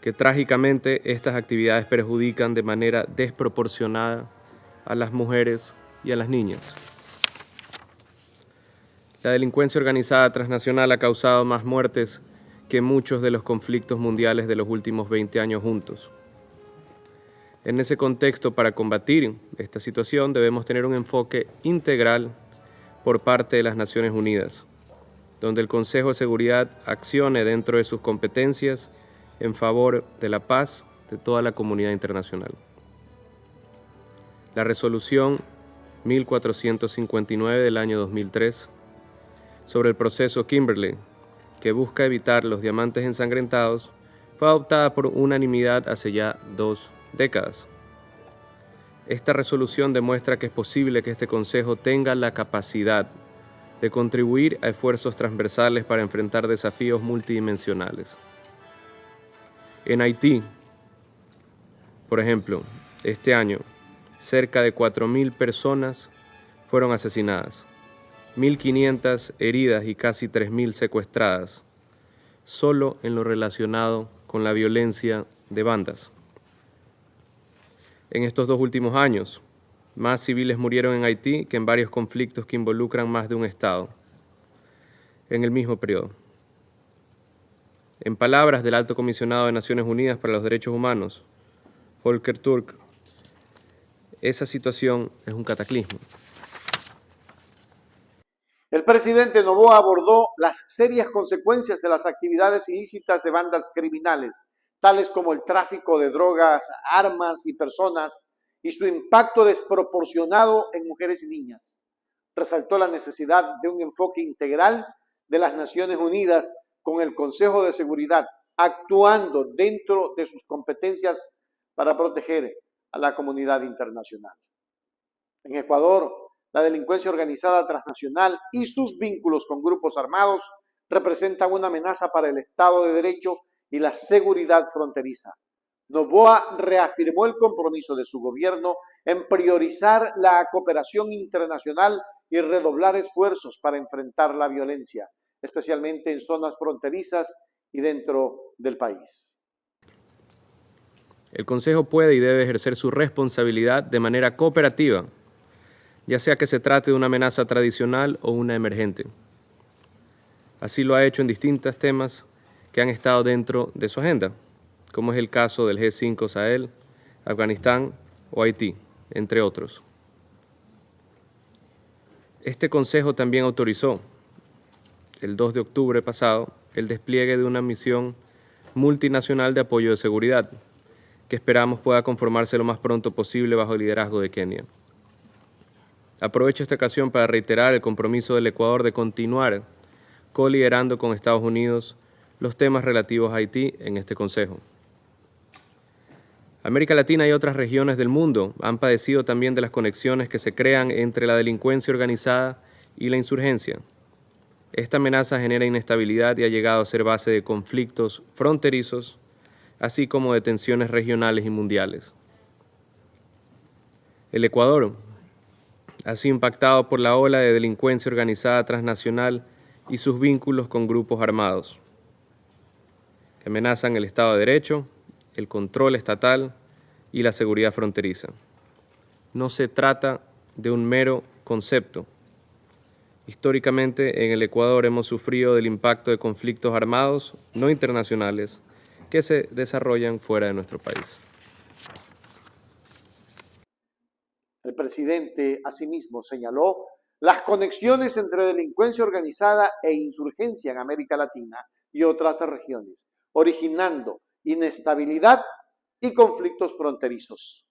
I: que trágicamente estas actividades perjudican de manera desproporcionada a las mujeres y a las niñas. La delincuencia organizada transnacional ha causado más muertes que muchos de los conflictos mundiales de los últimos 20 años juntos. En ese contexto, para combatir esta situación, debemos tener un enfoque integral por parte de las Naciones Unidas, donde el Consejo de Seguridad accione dentro de sus competencias en favor de la paz de toda la comunidad internacional. La resolución 1459 del año 2003 sobre el proceso Kimberley, que busca evitar los diamantes ensangrentados, fue adoptada por unanimidad hace ya 2 décadas. Esta resolución demuestra que es posible que este Consejo tenga la capacidad de contribuir a esfuerzos transversales para enfrentar desafíos multidimensionales. En Haití, por ejemplo, este año, cerca de 4.000 personas fueron asesinadas, 1.500 heridas y casi 3.000 secuestradas, solo en lo relacionado con la violencia de bandas. En estos 2 últimos años, más civiles murieron en Haití que en varios conflictos que involucran más de un Estado, en el mismo periodo. En palabras del Alto Comisionado de Naciones Unidas para los Derechos Humanos, Volker Turk, esa situación es un cataclismo.
A: El presidente Noboa abordó las serias consecuencias de las actividades ilícitas de bandas criminales, tales como el tráfico de drogas, armas y personas, y su impacto desproporcionado en mujeres y niñas. Resaltó la necesidad de un enfoque integral de las Naciones Unidas con el Consejo de Seguridad, actuando dentro de sus competencias para proteger a la comunidad internacional. En Ecuador, la delincuencia organizada transnacional y sus vínculos con grupos armados representan una amenaza para el Estado de Derecho y la seguridad fronteriza. Noboa reafirmó el compromiso de su gobierno en priorizar la cooperación internacional y redoblar esfuerzos para enfrentar la violencia, especialmente en zonas fronterizas y dentro del país.
I: El Consejo puede y debe ejercer su responsabilidad de manera cooperativa, ya sea que se trate de una amenaza tradicional o una emergente. Así lo ha hecho en distintos temas que han estado dentro de su agenda, como es el caso del G5 Sahel, Afganistán o Haití, entre otros. Este Consejo también autorizó, el 2 de octubre pasado, el despliegue de una misión multinacional de apoyo de seguridad, que esperamos pueda conformarse lo más pronto posible bajo el liderazgo de Kenia. Aprovecho esta ocasión para reiterar el compromiso del Ecuador de continuar coliderando con Estados Unidos los temas relativos a Haití en este Consejo. América Latina y otras regiones del mundo han padecido también de las conexiones que se crean entre la delincuencia organizada y la insurgencia. Esta amenaza genera inestabilidad y ha llegado a ser base de conflictos fronterizos, así como de tensiones regionales y mundiales. El Ecuador ha sido impactado por la ola de delincuencia organizada transnacional y sus vínculos con grupos armados, que amenazan el Estado de Derecho, el control estatal y la seguridad fronteriza. No se trata de un mero concepto. Históricamente, en el Ecuador hemos sufrido del impacto de conflictos armados no internacionales que se desarrollan fuera de nuestro país.
A: El presidente asimismo señaló las conexiones entre delincuencia organizada e insurgencia en América Latina y otras regiones, originando inestabilidad y conflictos fronterizos.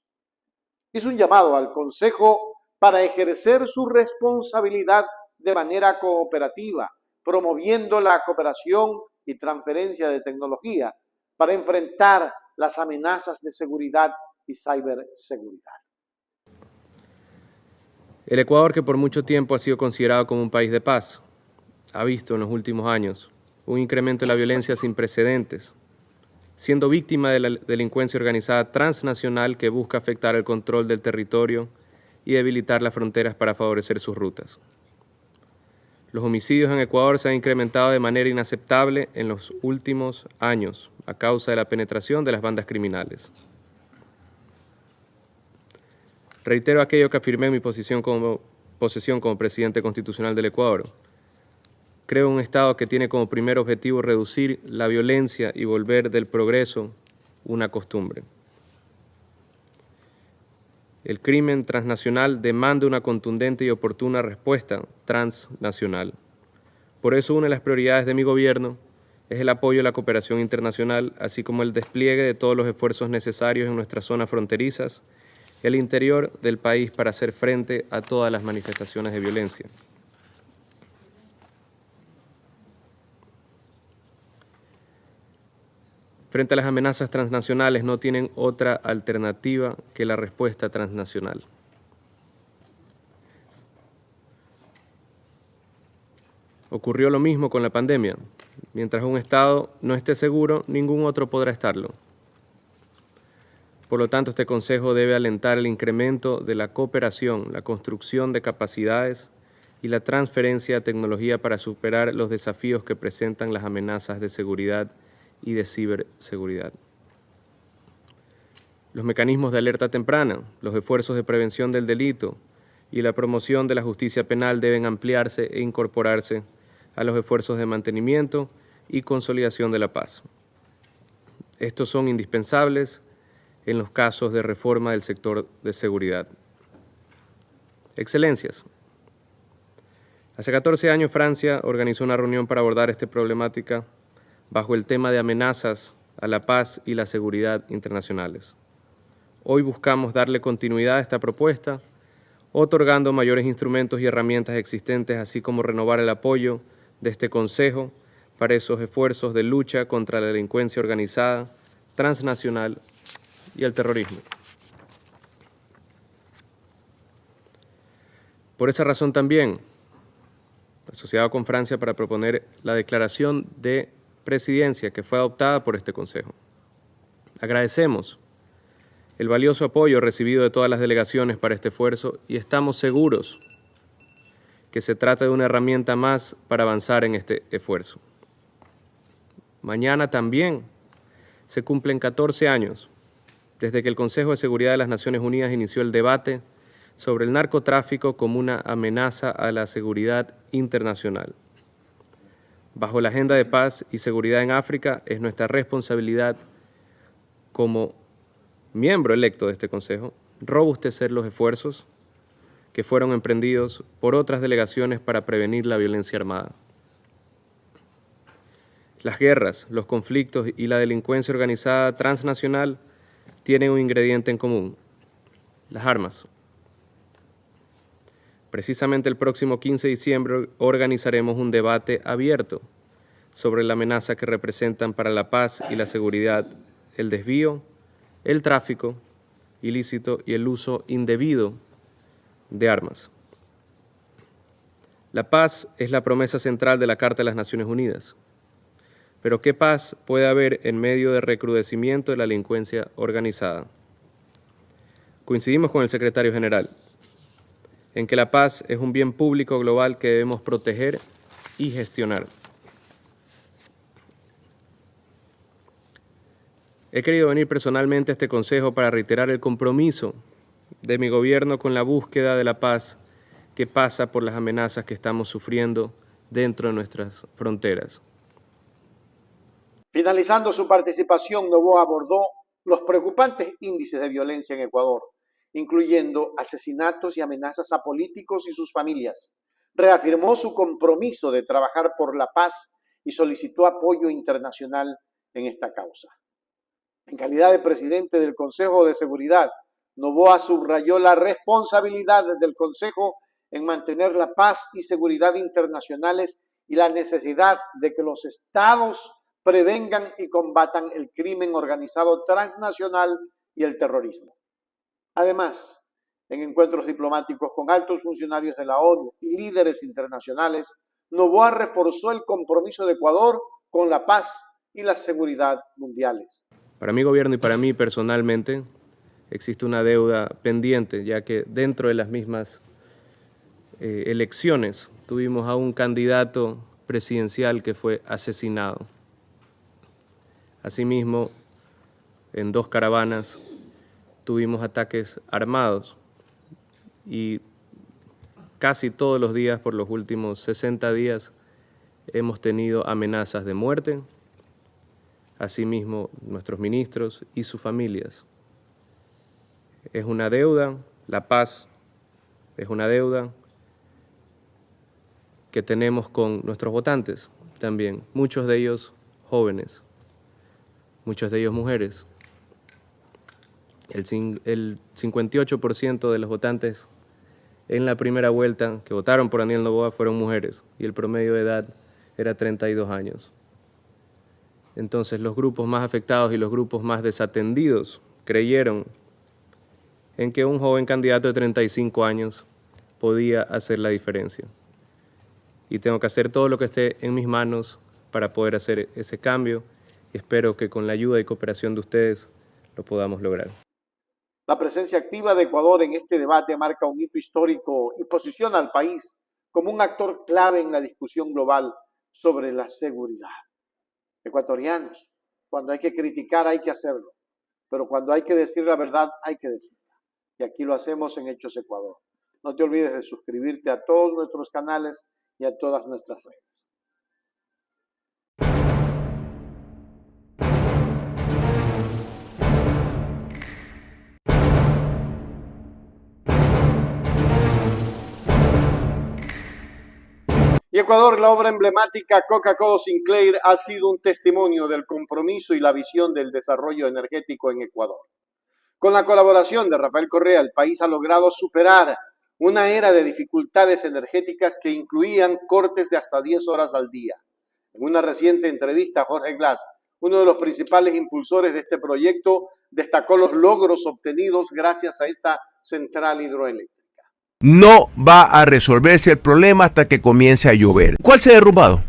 A: Hizo un llamado al Consejo para ejercer su responsabilidad de manera cooperativa, promoviendo la cooperación y transferencia de tecnología para enfrentar las amenazas de seguridad y ciberseguridad.
I: El Ecuador, que por mucho tiempo ha sido considerado como un país de paz, ha visto en los últimos años un incremento de la violencia sin precedentes, siendo víctima de la delincuencia organizada transnacional que busca afectar el control del territorio y debilitar las fronteras para favorecer sus rutas. Los homicidios en Ecuador se han incrementado de manera inaceptable en los últimos años a causa de la penetración de las bandas criminales. Reitero aquello que afirmé en mi posesión como presidente constitucional del Ecuador. Creo un Estado que tiene como primer objetivo reducir la violencia y volver del progreso una costumbre. El crimen transnacional demanda una contundente y oportuna respuesta transnacional. Por eso, una de las prioridades de mi gobierno es el apoyo a la cooperación internacional, así como el despliegue de todos los esfuerzos necesarios en nuestras zonas fronterizas y el interior del país para hacer frente a todas las manifestaciones de violencia. Frente a las amenazas transnacionales no tienen otra alternativa que la respuesta transnacional. Ocurrió lo mismo con la pandemia. Mientras un Estado no esté seguro, ningún otro podrá estarlo. Por lo tanto, este Consejo debe alentar el incremento de la cooperación, la construcción de capacidades y la transferencia de tecnología para superar los desafíos que presentan las amenazas de seguridad y de ciberseguridad. Los mecanismos de alerta temprana, los esfuerzos de prevención del delito y la promoción de la justicia penal deben ampliarse e incorporarse a los esfuerzos de mantenimiento y consolidación de la paz. Estos son indispensables en los casos de reforma del sector de seguridad. Excelencias. Hace 14 años Francia organizó una reunión para abordar esta problemática bajo el tema de amenazas a la paz y la seguridad internacionales. Hoy buscamos darle continuidad a esta propuesta, otorgando mayores instrumentos y herramientas existentes, así como renovar el apoyo de este Consejo para esos esfuerzos de lucha contra la delincuencia organizada, transnacional y el terrorismo. Por esa razón también, asociado con Francia para proponer la declaración de presidencia que fue adoptada por este Consejo. Agradecemos el valioso apoyo recibido de todas las delegaciones para este esfuerzo y estamos seguros que se trata de una herramienta más para avanzar en este esfuerzo. Mañana también se cumplen 14 años desde que el Consejo de Seguridad de las Naciones Unidas inició el debate sobre el narcotráfico como una amenaza a la seguridad internacional. Bajo la agenda de paz y seguridad en África, es nuestra responsabilidad como miembro electo de este Consejo robustecer los esfuerzos que fueron emprendidos por otras delegaciones para prevenir la violencia armada. Las guerras, los conflictos y la delincuencia organizada transnacional tienen un ingrediente en común: las armas. Precisamente el próximo 15 de diciembre organizaremos un debate abierto sobre la amenaza que representan para la paz y la seguridad el desvío, el tráfico ilícito y el uso indebido de armas. La paz es la promesa central de la Carta de las Naciones Unidas. Pero ¿qué paz puede haber en medio del recrudecimiento de la delincuencia organizada? Coincidimos con el secretario general en que la paz es un bien público global que debemos proteger y gestionar. He querido venir personalmente a este Consejo para reiterar el compromiso de mi gobierno con la búsqueda de la paz que pasa por las amenazas que estamos sufriendo dentro de nuestras fronteras.
A: Finalizando su participación, Noboa abordó los preocupantes índices de violencia en Ecuador, incluyendo asesinatos y amenazas a políticos y sus familias. Reafirmó su compromiso de trabajar por la paz y solicitó apoyo internacional en esta causa. En calidad de presidente del Consejo de Seguridad, Noboa subrayó la responsabilidad del Consejo en mantener la paz y seguridad internacionales y la necesidad de que los estados prevengan y combatan el crimen organizado transnacional y el terrorismo. Además, en encuentros diplomáticos con altos funcionarios de la ONU y líderes internacionales, Noboa reforzó el compromiso de Ecuador con la paz y la seguridad mundiales.
I: Para mi gobierno y para mí personalmente existe una deuda pendiente, ya que dentro de las mismas elecciones tuvimos a un candidato presidencial que fue asesinado. Asimismo, en 2 caravanas tuvimos ataques armados y casi todos los días por los últimos 60 días hemos tenido amenazas de muerte, asimismo nuestros ministros y sus familias. Es una deuda, la paz es una deuda que tenemos con nuestros votantes también, muchos de ellos jóvenes, muchos de ellos mujeres. El 58% de los votantes en la primera vuelta que votaron por Daniel Noboa fueron mujeres y el promedio de edad era 32 años. Entonces los grupos más afectados y los grupos más desatendidos creyeron en que un joven candidato de 35 años podía hacer la diferencia. Y tengo que hacer todo lo que esté en mis manos para poder hacer ese cambio y espero que con la ayuda y cooperación de ustedes lo podamos lograr.
A: La presencia activa de Ecuador en este debate marca un hito histórico y posiciona al país como un actor clave en la discusión global sobre la seguridad. Ecuatorianos, cuando hay que criticar hay que hacerlo, pero cuando hay que decir la verdad hay que decirla. Y aquí lo hacemos en Hechos Ecuador. No te olvides de suscribirte a todos nuestros canales y a todas nuestras redes. Y Ecuador, la obra emblemática Coca-Cola Sinclair ha sido un testimonio del compromiso y la visión del desarrollo energético en Ecuador. Con la colaboración de Rafael Correa, el país ha logrado superar una era de dificultades energéticas que incluían cortes de hasta 10 horas al día. En una reciente entrevista, Jorge Glass, uno de los principales impulsores de este proyecto, destacó los logros obtenidos gracias a esta central hidroeléctrica.
J: No va a resolverse el problema hasta que comience a llover. ¿Cuál se ha derrumbado?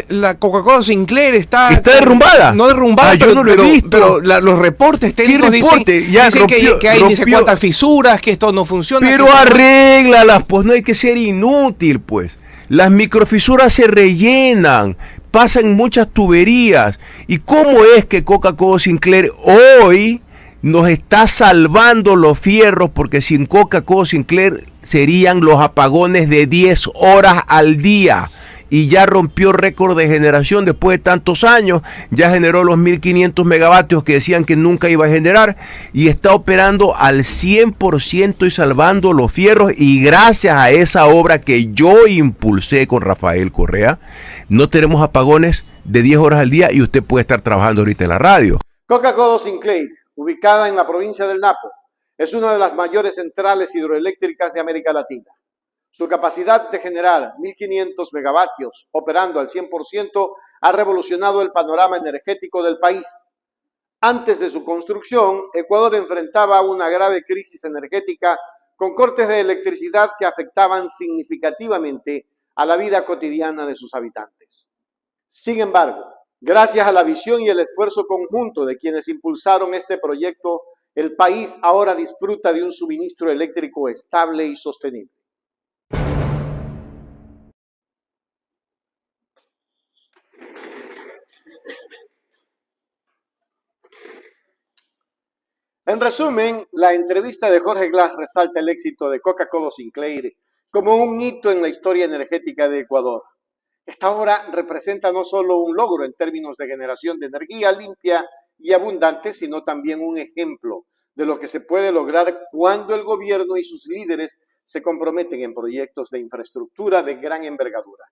K: La Coca-Cola Sinclair está
J: derrumbada.
K: No derrumbada,
J: yo no lo he visto.
K: Pero los reportes técnicos dicen que hay ni sé cuántas fisuras, que esto no funciona.
J: Pero arréglalas, pues no hay que ser inútil, pues. Las microfisuras se rellenan, pasan muchas tuberías. ¿Y cómo es que Coca-Cola Sinclair hoy nos está salvando los fierros? Porque sin Coca-Cola Sinclair serían los apagones de 10 horas al día. Y ya rompió récord de generación después de tantos años, ya generó los 1500 megavatios que decían que nunca iba a generar y está operando al 100% y salvando los fierros, y gracias a esa obra que yo impulsé con Rafael Correa, no tenemos apagones de 10 horas al día y usted puede estar trabajando ahorita en la radio.
A: Coca-Cola Sinclair, ubicada en la provincia del Napo, es una de las mayores centrales hidroeléctricas de América Latina. Su capacidad de generar 1500 megavatios operando al 100% ha revolucionado el panorama energético del país. Antes de su construcción, Ecuador enfrentaba una grave crisis energética con cortes de electricidad que afectaban significativamente a la vida cotidiana de sus habitantes. Sin embargo, gracias a la visión y el esfuerzo conjunto de quienes impulsaron este proyecto, el país ahora disfruta de un suministro eléctrico estable y sostenible. En resumen, la entrevista de Jorge Glass resalta el éxito de Coca-Cola Sinclair como un hito en la historia energética de Ecuador. Esta obra representa no solo un logro en términos de generación de energía limpia y abundante, sino también un ejemplo de lo que se puede lograr cuando el gobierno y sus líderes se comprometen en proyectos de infraestructura de gran envergadura.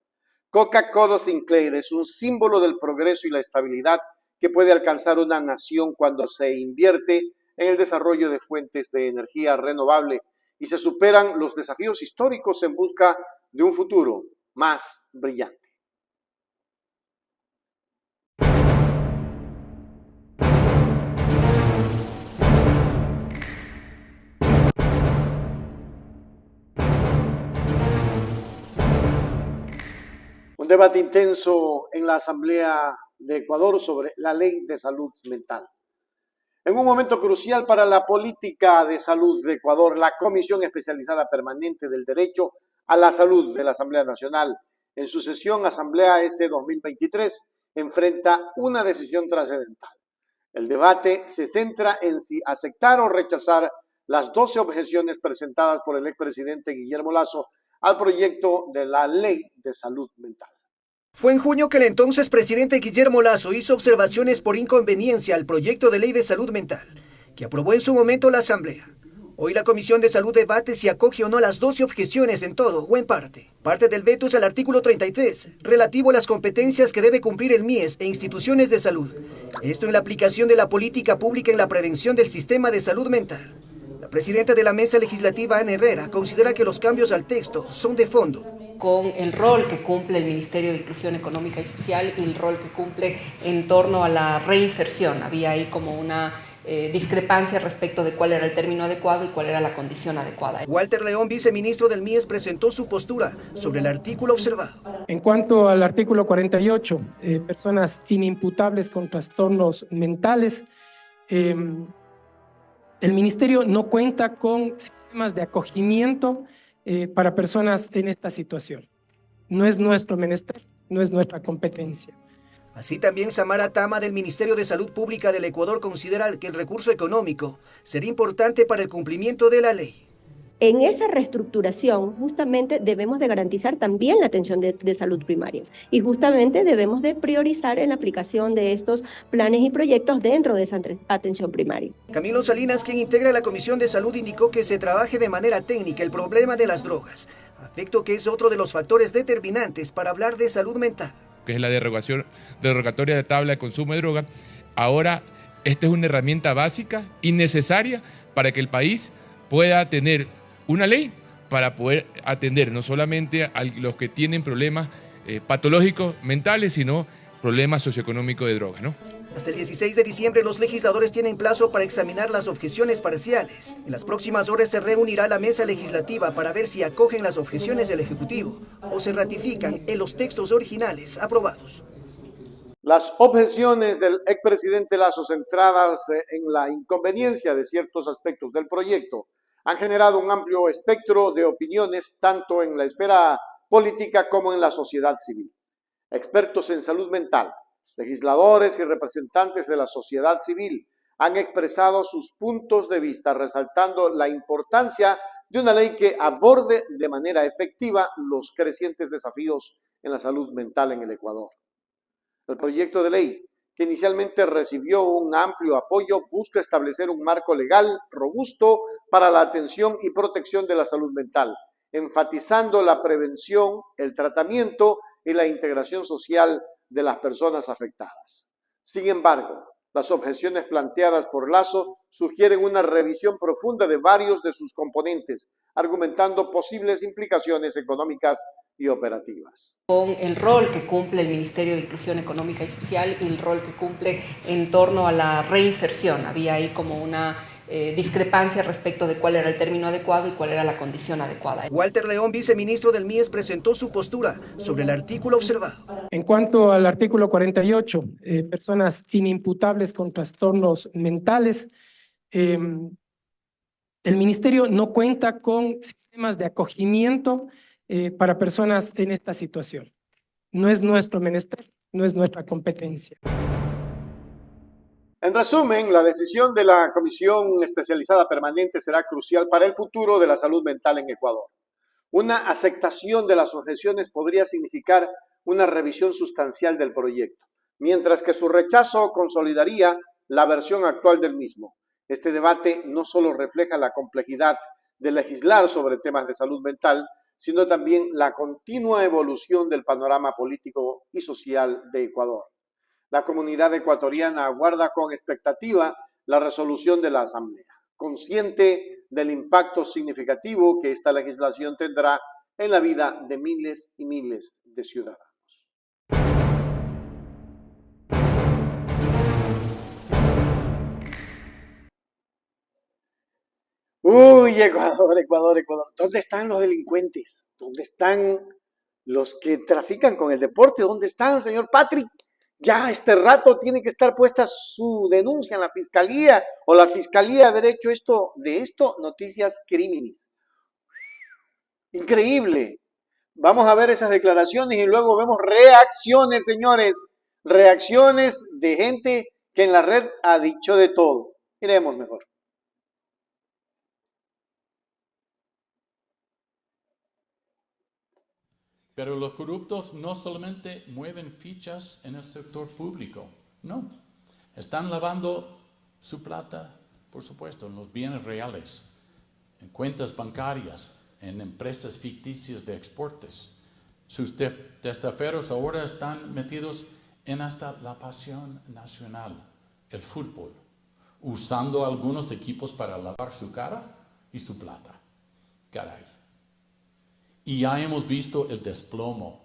A: Coca-Cola Sinclair es un símbolo del progreso y la estabilidad que puede alcanzar una nación cuando se invierte en el desarrollo de fuentes de energía renovable y se superan los desafíos históricos en busca de un futuro más brillante. Un debate intenso en la Asamblea de Ecuador sobre la Ley de Salud Mental. En un momento crucial para la política de salud de Ecuador, la Comisión Especializada Permanente del Derecho a la Salud de la Asamblea Nacional, en su sesión Asamblea S 2023, enfrenta una decisión trascendental. El debate se centra en si aceptar o rechazar las 12 objeciones presentadas por el expresidente Guillermo Lasso al proyecto de la Ley de Salud Mental.
L: Fue en junio que el entonces presidente Guillermo Lasso hizo observaciones por inconveniencia al proyecto de ley de salud mental, que aprobó en su momento la Asamblea. Hoy la Comisión de Salud debate si acoge o no las 12 objeciones en todo o en parte. Parte del veto es al artículo 33, relativo a las competencias que debe cumplir el MIES e instituciones de salud. Esto en la aplicación de la política pública en la prevención del sistema de salud mental. La presidenta de la Mesa Legislativa, Ana Herrera, considera que los cambios al texto son de fondo.
M: Con el rol que cumple el Ministerio de Inclusión Económica y Social y el rol que cumple en torno a la reinserción. Había ahí como una discrepancia respecto de cuál era el término adecuado y cuál era la condición adecuada.
L: Walter León, viceministro del MIES, presentó su postura sobre el artículo observado.
N: En cuanto al artículo 48, personas inimputables con trastornos mentales, el Ministerio no cuenta con sistemas de acogimiento para personas en esta situación. No es nuestro menester, no es nuestra competencia.
L: Así también Samara Tama del Ministerio de Salud Pública del Ecuador considera que el recurso económico será importante para el cumplimiento de la ley.
O: En esa reestructuración justamente debemos de garantizar también la atención de salud primaria y justamente debemos de priorizar en la aplicación de estos planes y proyectos dentro de esa atención primaria.
L: Camilo Salinas, quien integra la Comisión de Salud, indicó que se trabaje de manera técnica el problema de las drogas, afecto que es otro de los factores determinantes para hablar de salud mental.
P: Que es la derogatoria de tabla de consumo de droga. Ahora, esta es una herramienta básica y necesaria para que el país pueda tener una ley para poder atender no solamente a los que tienen problemas patológicos mentales, sino problemas socioeconómicos de drogas, ¿no?
L: Hasta el 16 de diciembre los legisladores tienen plazo para examinar las objeciones parciales. En las próximas horas se reunirá la mesa legislativa para ver si acogen las objeciones del Ejecutivo o se ratifican en los textos originales aprobados.
A: Las objeciones del expresidente Lasso, centradas en la inconveniencia de ciertos aspectos del proyecto, han generado un amplio espectro de opiniones tanto en la esfera política como en la sociedad civil. Expertos en salud mental, legisladores y representantes de la sociedad civil han expresado sus puntos de vista, resaltando la importancia de una ley que aborde de manera efectiva los crecientes desafíos en la salud mental en el Ecuador. El proyecto de ley, que inicialmente recibió un amplio apoyo, busca establecer un marco legal robusto para la atención y protección de la salud mental, enfatizando la prevención, el tratamiento y la integración social de las personas afectadas. Sin embargo, las objeciones planteadas por Lasso sugieren una revisión profunda de varios de sus componentes, argumentando posibles implicaciones económicas y operativas.
M: Con el rol que cumple el Ministerio de Inclusión Económica y Social y el rol que cumple en torno a la reinserción. Había ahí como una discrepancia respecto de cuál era el término adecuado y cuál era la condición adecuada.
L: Walter León, viceministro del MIES, presentó su postura sobre el artículo observado.
N: En cuanto al artículo 48, personas inimputables con trastornos mentales, el Ministerio no cuenta con sistemas de acogimiento para personas en esta situación. No es nuestro menester, no es nuestra competencia.
A: En resumen, la decisión de la Comisión Especializada Permanente será crucial para el futuro de la salud mental en Ecuador. Una aceptación de las objeciones podría significar una revisión sustancial del proyecto, mientras que su rechazo consolidaría la versión actual del mismo. Este debate no solo refleja la complejidad de legislar sobre temas de salud mental, sino también la continua evolución del panorama político y social de Ecuador. La comunidad ecuatoriana aguarda con expectativa la resolución de la Asamblea, consciente del impacto significativo que esta legislación tendrá en la vida de miles y miles de ciudadanos. Uy, Ecuador, Ecuador, Ecuador. ¿Dónde están los delincuentes? ¿Dónde están los que trafican con el deporte? ¿Dónde están, señor Patrick? Ya este rato tiene que estar puesta su denuncia en la fiscalía o la fiscalía haber hecho de esto noticias crímenes. Increíble. Vamos a ver esas declaraciones y luego vemos reacciones, señores. Reacciones de gente que en la red ha dicho de todo. Miremos mejor.
H: Pero los corruptos no solamente mueven fichas en el sector público, no. Están lavando su plata, por supuesto, en los bienes reales, en cuentas bancarias, en empresas ficticias de exportes. Sus testaferros ahora están metidos en hasta la pasión nacional, el fútbol, usando algunos equipos para lavar su cara y su plata. Caray. Y ya hemos visto el desplomo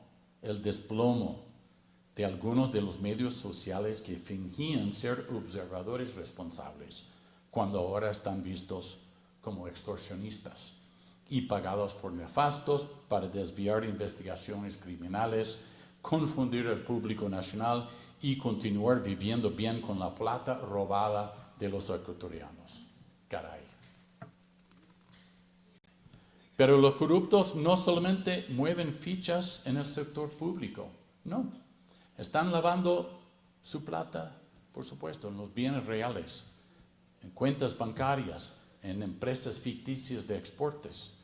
H: de algunos de los medios sociales que fingían ser observadores responsables, cuando ahora están vistos como extorsionistas y pagados por nefastos para desviar investigaciones criminales, confundir al público nacional y continuar viviendo bien con la plata robada de los ecuatorianos. Caray. Pero los corruptos no solamente mueven fichas en el sector público, no. Están lavando su plata, por supuesto, en los bienes reales, en cuentas bancarias, en empresas ficticias de exportes.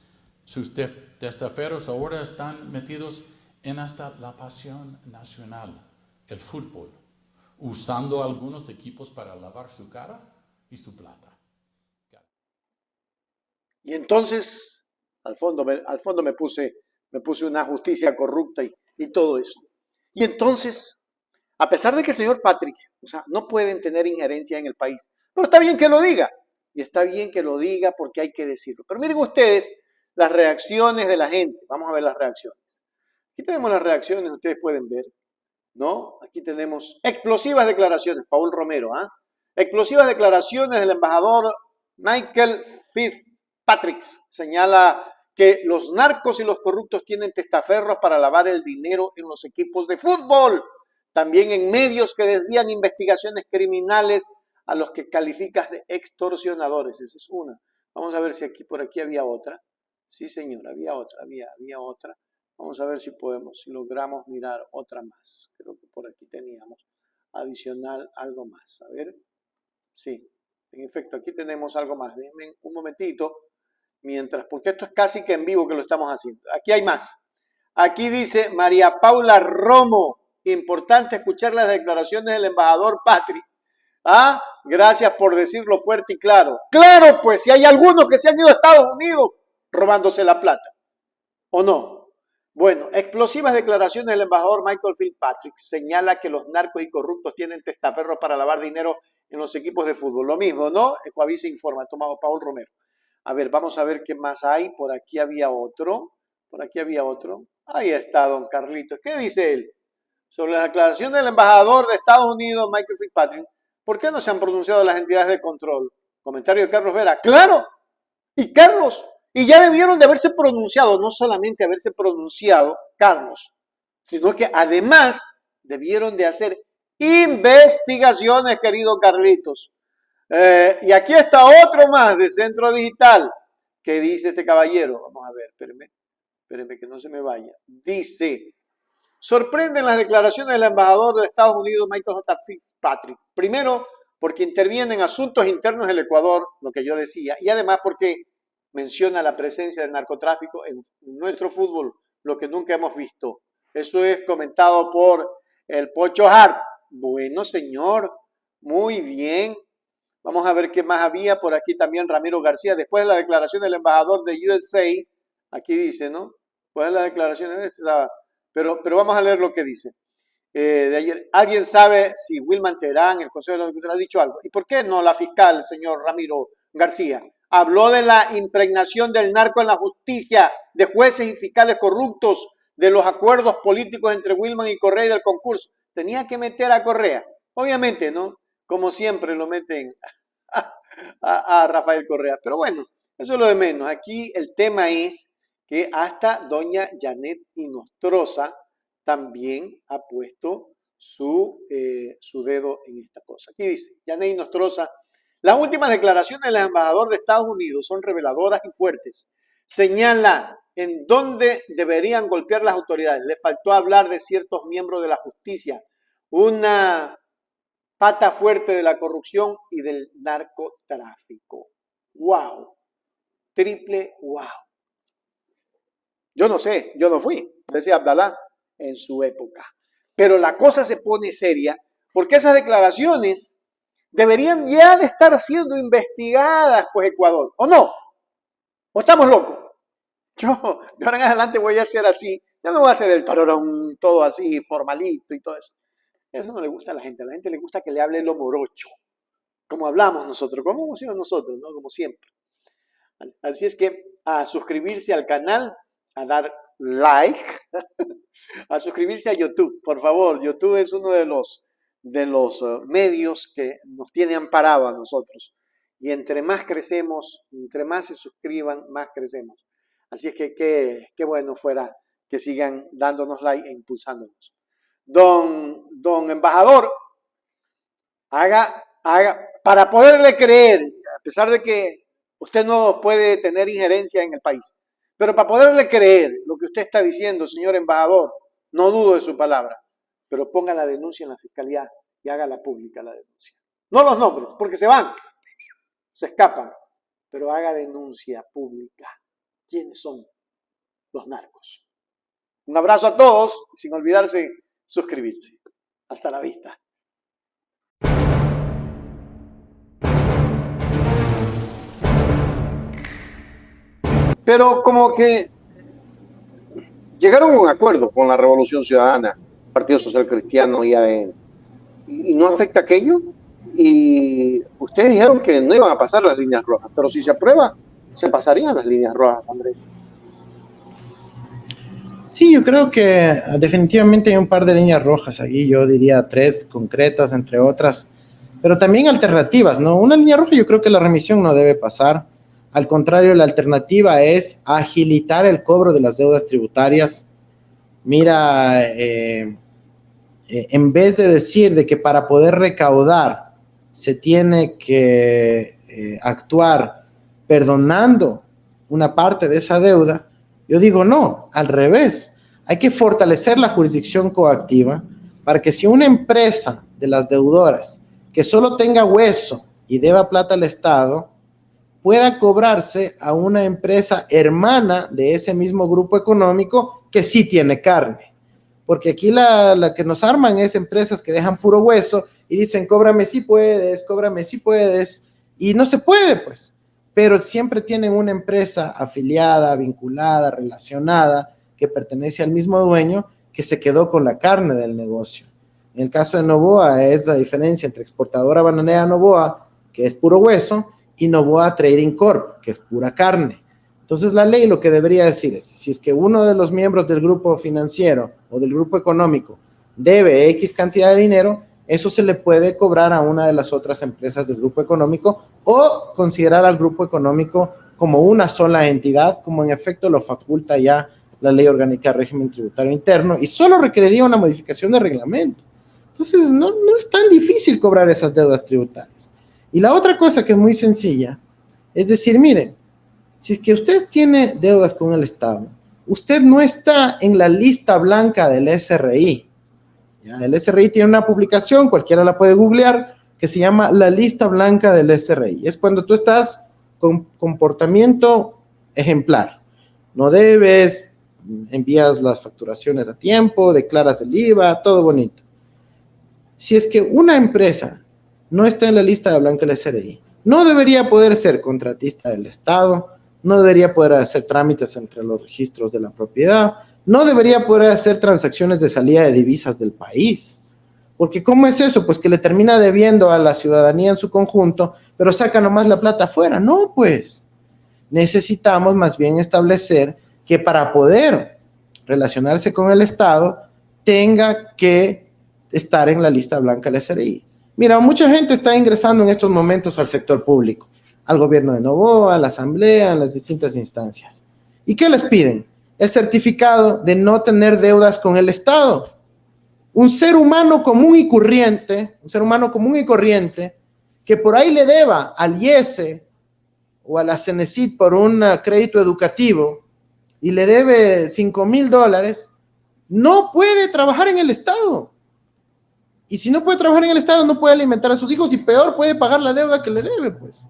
H: Sus testaferros ahora están metidos en hasta la pasión nacional, el fútbol, usando algunos equipos para lavar su cara y su plata.
A: Y entonces, al fondo me puse una justicia corrupta y todo eso. Y entonces, a pesar de que el señor Patrick, no pueden tener injerencia en el país, pero está bien que lo diga. Y está bien que lo diga porque hay que decirlo. Pero miren ustedes las reacciones de la gente. Vamos a ver las reacciones. Aquí tenemos las reacciones, ustedes pueden ver, ¿no? Aquí tenemos explosivas declaraciones, Paul Romero, explosivas declaraciones del embajador Michael Fitzpatrick. Señala que los narcos y los corruptos tienen testaferros para lavar el dinero en los equipos de fútbol. También en medios que desvían investigaciones criminales a los que calificas de extorsionadores. Esa es una. Vamos a ver si por aquí había otra. Sí, señor, había otra. Vamos a ver si logramos mirar otra más. Creo que por aquí teníamos adicional algo más. A ver. Sí, en efecto, aquí tenemos algo más. Déjenme un momentito. Porque esto es casi que en vivo que lo estamos haciendo. Aquí hay más. Aquí dice María Paula Romo. Importante escuchar las declaraciones del embajador Patrick. Gracias por decirlo fuerte y claro. Claro, pues, si hay algunos que se han ido a Estados Unidos robándose la plata. ¿O no? Bueno, explosivas declaraciones del embajador Michael Fitzpatrick señala que los narcos y corruptos tienen testaferros para lavar dinero en los equipos de fútbol. Lo mismo, ¿no? Ecuavisa informa, tomado Paul Romero. A ver, vamos a ver qué más hay. Por aquí había otro. Ahí está, don Carlitos. ¿Qué dice él? Sobre la declaración del embajador de Estados Unidos, Michael Fitzpatrick. ¿Por qué no se han pronunciado las entidades de control? Comentario de Carlos Vera. ¡Claro! Y Carlos, y ya debieron de haberse pronunciado, no solamente haberse pronunciado, Carlos, sino que además debieron de hacer investigaciones, querido Carlitos. Y aquí está otro más de Centro Digital. ¿Qué dice este caballero? Vamos a ver, espérenme que no se me vaya. Dice, sorprenden las declaraciones del embajador de Estados Unidos, Michael J. Fitzpatrick. Primero, porque interviene en asuntos internos del Ecuador, lo que yo decía, y además porque menciona la presencia del narcotráfico en nuestro fútbol, lo que nunca hemos visto. Eso es comentado por el Pocho Hart. Bueno, señor, muy bien. Vamos a ver qué más había por aquí también. Ramiro García, después de la declaración del embajador de USA, aquí dice, ¿no? Pues la declaración, pero vamos a leer lo que dice. De ayer, ¿alguien sabe si Wilman Terán, el Consejo de la Agricultura, ha dicho algo? ¿Y por qué no la fiscal, señor Ramiro García? Habló de la impregnación del narco en la justicia, de jueces y fiscales corruptos, de los acuerdos políticos entre Wilman y Correa y del concurso. Tenía que meter a Correa. Obviamente, ¿no? Como siempre lo meten a Rafael Correa. Pero bueno, eso es lo de menos. Aquí el tema es que hasta doña Janet Inostroza también ha puesto su dedo en esta cosa. Aquí dice, Janet Inostroza, las últimas declaraciones del embajador de Estados Unidos son reveladoras y fuertes. Señala en dónde deberían golpear las autoridades. Le faltó hablar de ciertos miembros de la justicia, una pata fuerte de la corrupción y del narcotráfico. ¡Wow! Triple wow. Yo no sé, yo no fui, decía Abdalá en su época. Pero la cosa se pone seria porque esas declaraciones deberían ya de estar siendo investigadas, pues, Ecuador, ¿o no? ¿O estamos locos? Yo de ahora en adelante voy a hacer así, ya no voy a hacer el tororón, todo así, formalito y todo eso. Eso no le gusta a la gente le gusta que le hable lo morocho, como hablamos nosotros, como hemos sido nosotros, ¿no? Como siempre. Así es que a suscribirse al canal, a dar like, a suscribirse a YouTube, por favor. YouTube es uno de los medios que nos tiene amparado a nosotros. Y entre más crecemos, entre más se suscriban, más crecemos. Así es que qué bueno fuera que sigan dándonos like e impulsándonos. Don embajador, haga, para poderle creer, a pesar de que usted no puede tener injerencia en el país, pero para poderle creer lo que usted está diciendo, señor embajador, no dudo de su palabra, pero ponga la denuncia en la fiscalía y hágala pública la denuncia. No los nombres, porque se van, se escapan, pero haga denuncia pública. ¿Quiénes son los narcos? Un abrazo a todos, sin olvidarse suscribirse. Hasta la vista.
Q: Pero como que llegaron a un acuerdo con la Revolución Ciudadana, Partido Social Cristiano y ADN. ¿Y no afecta aquello? Y ustedes dijeron que no iban a pasar las líneas rojas, pero si se aprueba, se pasarían las líneas rojas, Andrés.
R: Sí, yo creo que definitivamente hay un par de líneas rojas aquí, yo diría 3 concretas, entre otras, pero también alternativas, ¿no? Una línea roja yo creo que la remisión no debe pasar, al contrario, la alternativa es agilitar el cobro de las deudas tributarias. Mira, en vez de decir de que para poder recaudar se tiene que actuar perdonando una parte de esa deuda, yo digo no, al revés. Hay que fortalecer la jurisdicción coactiva para que si una empresa de las deudoras que solo tenga hueso y deba plata al Estado, pueda cobrarse a una empresa hermana de ese mismo grupo económico que sí tiene carne. Porque aquí la que nos arman es empresas que dejan puro hueso y dicen, cóbrame si puedes, y no se puede, pues. Pero siempre tienen una empresa afiliada, vinculada, relacionada, que pertenece al mismo dueño, que se quedó con la carne del negocio. En el caso de Novoa es la diferencia entre exportadora bananera Novoa, que es puro hueso, y Novoa Trading Corp, que es pura carne. Entonces la ley lo que debería decir es, si es que uno de los miembros del grupo financiero o del grupo económico debe X cantidad de dinero, eso se le puede cobrar a una de las otras empresas del grupo económico o considerar al grupo económico como una sola entidad, como en efecto lo faculta ya la Ley Orgánica de Régimen Tributario Interno, y solo requeriría una modificación de reglamento. Entonces no es tan difícil cobrar esas deudas tributarias. Y la otra cosa que es muy sencilla es decir, miren, si es que usted tiene deudas con el Estado, usted no está en la lista blanca del SRI. ¿Ya? El SRI tiene una publicación, cualquiera la puede googlear, que se llama la lista blanca del SRI. Es cuando tú estás con comportamiento ejemplar. No debes, envías las facturaciones a tiempo, declaras el IVA, todo bonito. Si es que una empresa no está en la lista blanca del SRI, no debería poder ser contratista del Estado, no debería poder hacer trámites entre los registros de la propiedad, no debería poder hacer transacciones de salida de divisas del país. Porque ¿cómo es eso? Pues que le termina debiendo a la ciudadanía en su conjunto, pero saca nomás la plata afuera. No, pues. Necesitamos más bien establecer que para poder relacionarse con el Estado, tenga que estar en la lista blanca del SRI. Mira, mucha gente está ingresando en estos momentos al sector público, al gobierno de Novoa, a la asamblea, a las distintas instancias. ¿Y qué les piden? El certificado de no tener deudas con el Estado. Un ser humano común y corriente, que por ahí le deba al IESE o a la CENESID por un crédito educativo y le debe $5,000, no puede trabajar en el Estado. Y si no puede trabajar en el Estado, no puede alimentar a sus hijos y peor, puede pagar la deuda que le debe, pues.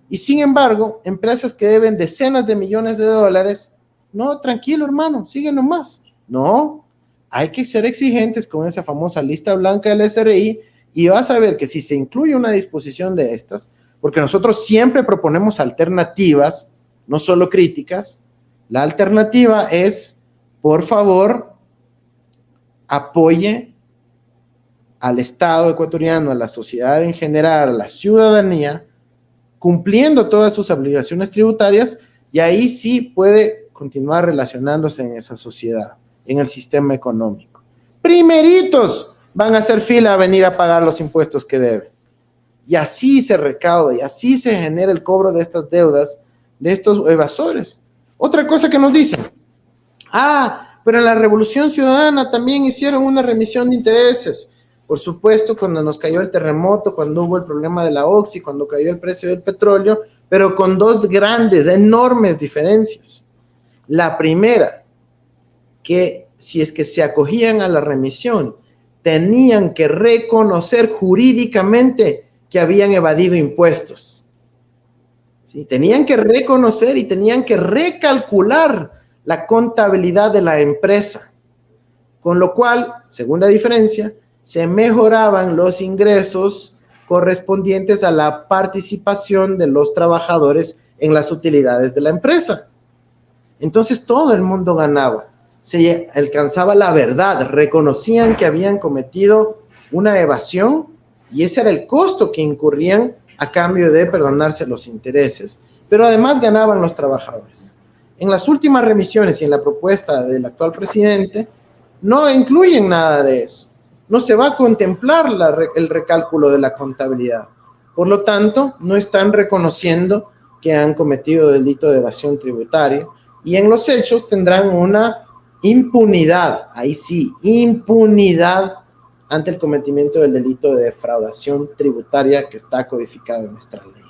R: Y sin embargo, empresas que deben decenas de millones de dólares, no, tranquilo, hermano, sigue nomás. No, hay que ser exigentes con esa famosa lista blanca del SRI y vas a ver que si se incluye una disposición de estas, porque nosotros siempre proponemos alternativas, no solo críticas, la alternativa es, por favor, apoye al Estado ecuatoriano, a la sociedad en general, a la ciudadanía, cumpliendo todas sus obligaciones tributarias, y ahí sí puede continuar relacionándose en esa sociedad, en el sistema económico. Primeritos van a hacer fila a venir a pagar los impuestos que deben. Y así se recauda, y así se genera el cobro de estas deudas, de estos evasores. Otra cosa que nos dicen, pero en la Revolución Ciudadana también hicieron una remisión de intereses. Por supuesto, cuando nos cayó el terremoto, cuando hubo el problema de la Oxy, cuando cayó el precio del petróleo, pero con dos grandes, enormes diferencias. La primera, que si es que se acogían a la remisión, tenían que reconocer jurídicamente que habían evadido impuestos. ¿Sí? Tenían que reconocer y tenían que recalcular la contabilidad de la empresa. Con lo cual, segunda diferencia, se mejoraban los ingresos correspondientes a la participación de los trabajadores en las utilidades de la empresa. Entonces todo el mundo ganaba, se alcanzaba la verdad, reconocían que habían cometido una evasión y ese era el costo que incurrían a cambio de perdonarse los intereses, pero además ganaban los trabajadores. En las últimas remisiones y en la propuesta del actual presidente no incluyen nada de eso. No se va a contemplar el recálculo de la contabilidad. Por lo tanto, no están reconociendo que han cometido delito de evasión tributaria y en los hechos tendrán una impunidad, ahí sí, impunidad ante el cometimiento del delito de defraudación tributaria que está codificado en nuestra ley.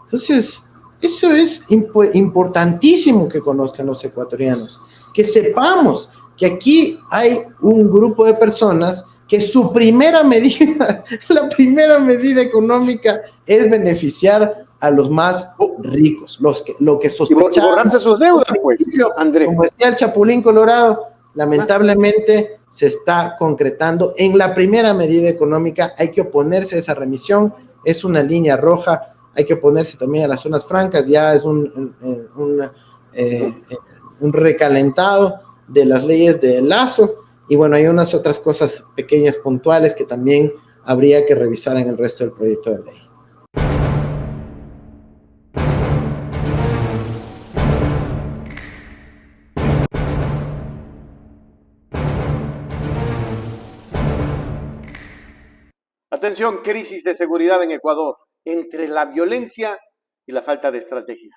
R: Entonces, eso es importantísimo que conozcan los ecuatorianos, que sepamos que aquí hay un grupo de personas que su primera medida, la primera medida económica es beneficiar a los más ricos, lo que sospechaban.
Q: Y borrarse sus deudas, pues, Andrés.
R: Como decía el Chapulín Colorado, lamentablemente se está concretando en la primera medida económica. Hay que oponerse a esa remisión, es una línea roja. Hay que oponerse también a las zonas francas, ya es un recalentado de las leyes de Lazo. Y bueno, hay unas otras cosas pequeñas, puntuales, que también habría que revisar en el resto del proyecto de ley.
A: Atención, crisis de seguridad en Ecuador, entre la violencia y la falta de estrategia.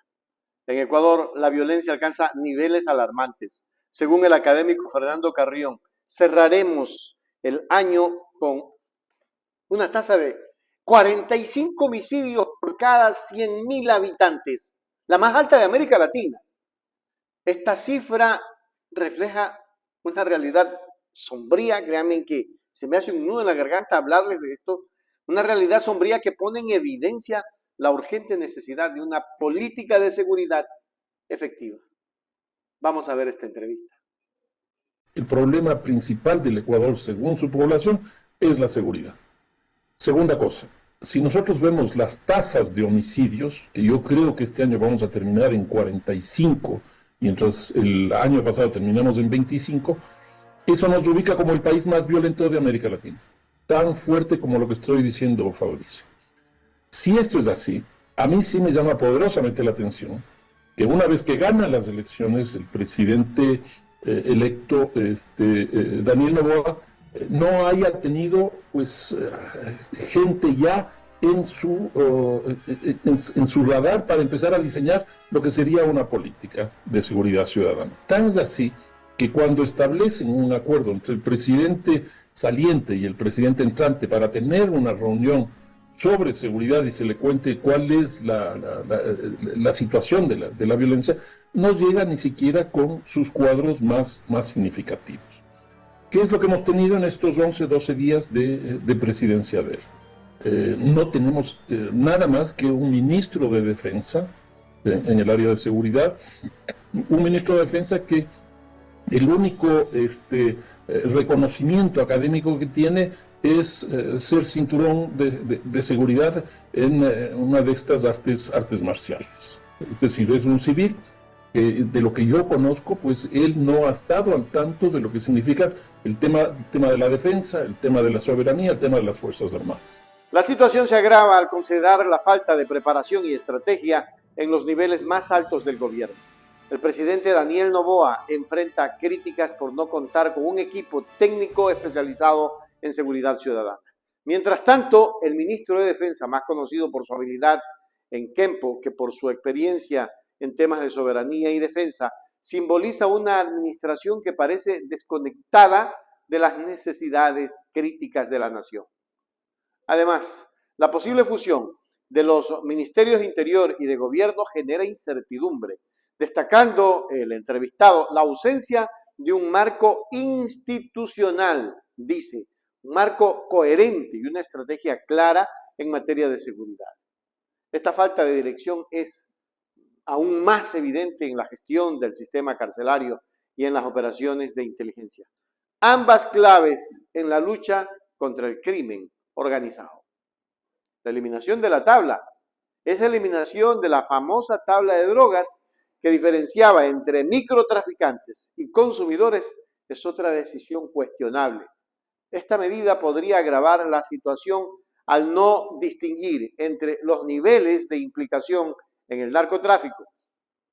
A: En Ecuador, la violencia alcanza niveles alarmantes. Según el académico Fernando Carrión, cerraremos el año con una tasa de 45 homicidios por cada 100.000 habitantes, la más alta de América Latina. Esta cifra refleja una realidad sombría, créanme que se me hace un nudo en la garganta hablarles de esto, Una realidad sombría que pone en evidencia la urgente necesidad de una política de seguridad efectiva. Vamos a ver esta entrevista.
S: El problema principal del Ecuador, según su población, es la seguridad. Segunda cosa, si nosotros vemos las tasas de homicidios, que yo creo que este año vamos a terminar en 45, mientras el año pasado terminamos en 25, eso nos ubica como el país más violento de América Latina. Tan fuerte como lo que estoy diciendo, Fabricio. Si esto es así, a mí sí me llama poderosamente la atención que una vez que gana las elecciones el presidente electo Daniel Noboa no haya tenido pues gente ya en su radar para empezar a diseñar lo que sería una política de seguridad ciudadana. Tan es así que cuando establecen un acuerdo entre el presidente saliente y el presidente entrante para tener una reunión sobre seguridad y se le cuente cuál es la situación de la violencia, no llega ni siquiera con sus cuadros más significativos. ¿Qué es lo que hemos tenido en estos 11, 12 días de presidencia de él? No tenemos nada más que un ministro de defensa en el área de seguridad, un ministro de defensa que el único reconocimiento académico que tiene es ser cinturón de seguridad en una de estas artes marciales. Es decir, es un civil que, de lo que yo conozco, pues él no ha estado al tanto de lo que significa el tema de la defensa, el tema de la soberanía, el tema de las Fuerzas Armadas.
A: La situación se agrava al considerar la falta de preparación y estrategia en los niveles más altos del gobierno. El presidente Daniel Noboa enfrenta críticas por no contar con un equipo técnico especializado en seguridad ciudadana. Mientras tanto, el ministro de Defensa, más conocido por su habilidad en Kempo que por su experiencia en temas de soberanía y defensa, simboliza una administración que parece desconectada de las necesidades críticas de la nación. Además, la posible fusión de los ministerios de Interior y de Gobierno genera incertidumbre, destacando el entrevistado la ausencia de un marco institucional, dice, un marco coherente y una estrategia clara en materia de seguridad. Esta falta de dirección es aún más evidente en la gestión del sistema carcelario y en las operaciones de inteligencia, ambas claves en la lucha contra el crimen organizado. La eliminación de la tabla, esa eliminación de la famosa tabla de drogas que diferenciaba entre microtraficantes y consumidores, es otra decisión cuestionable. Esta medida podría agravar la situación al no distinguir entre los niveles de implicación en el narcotráfico.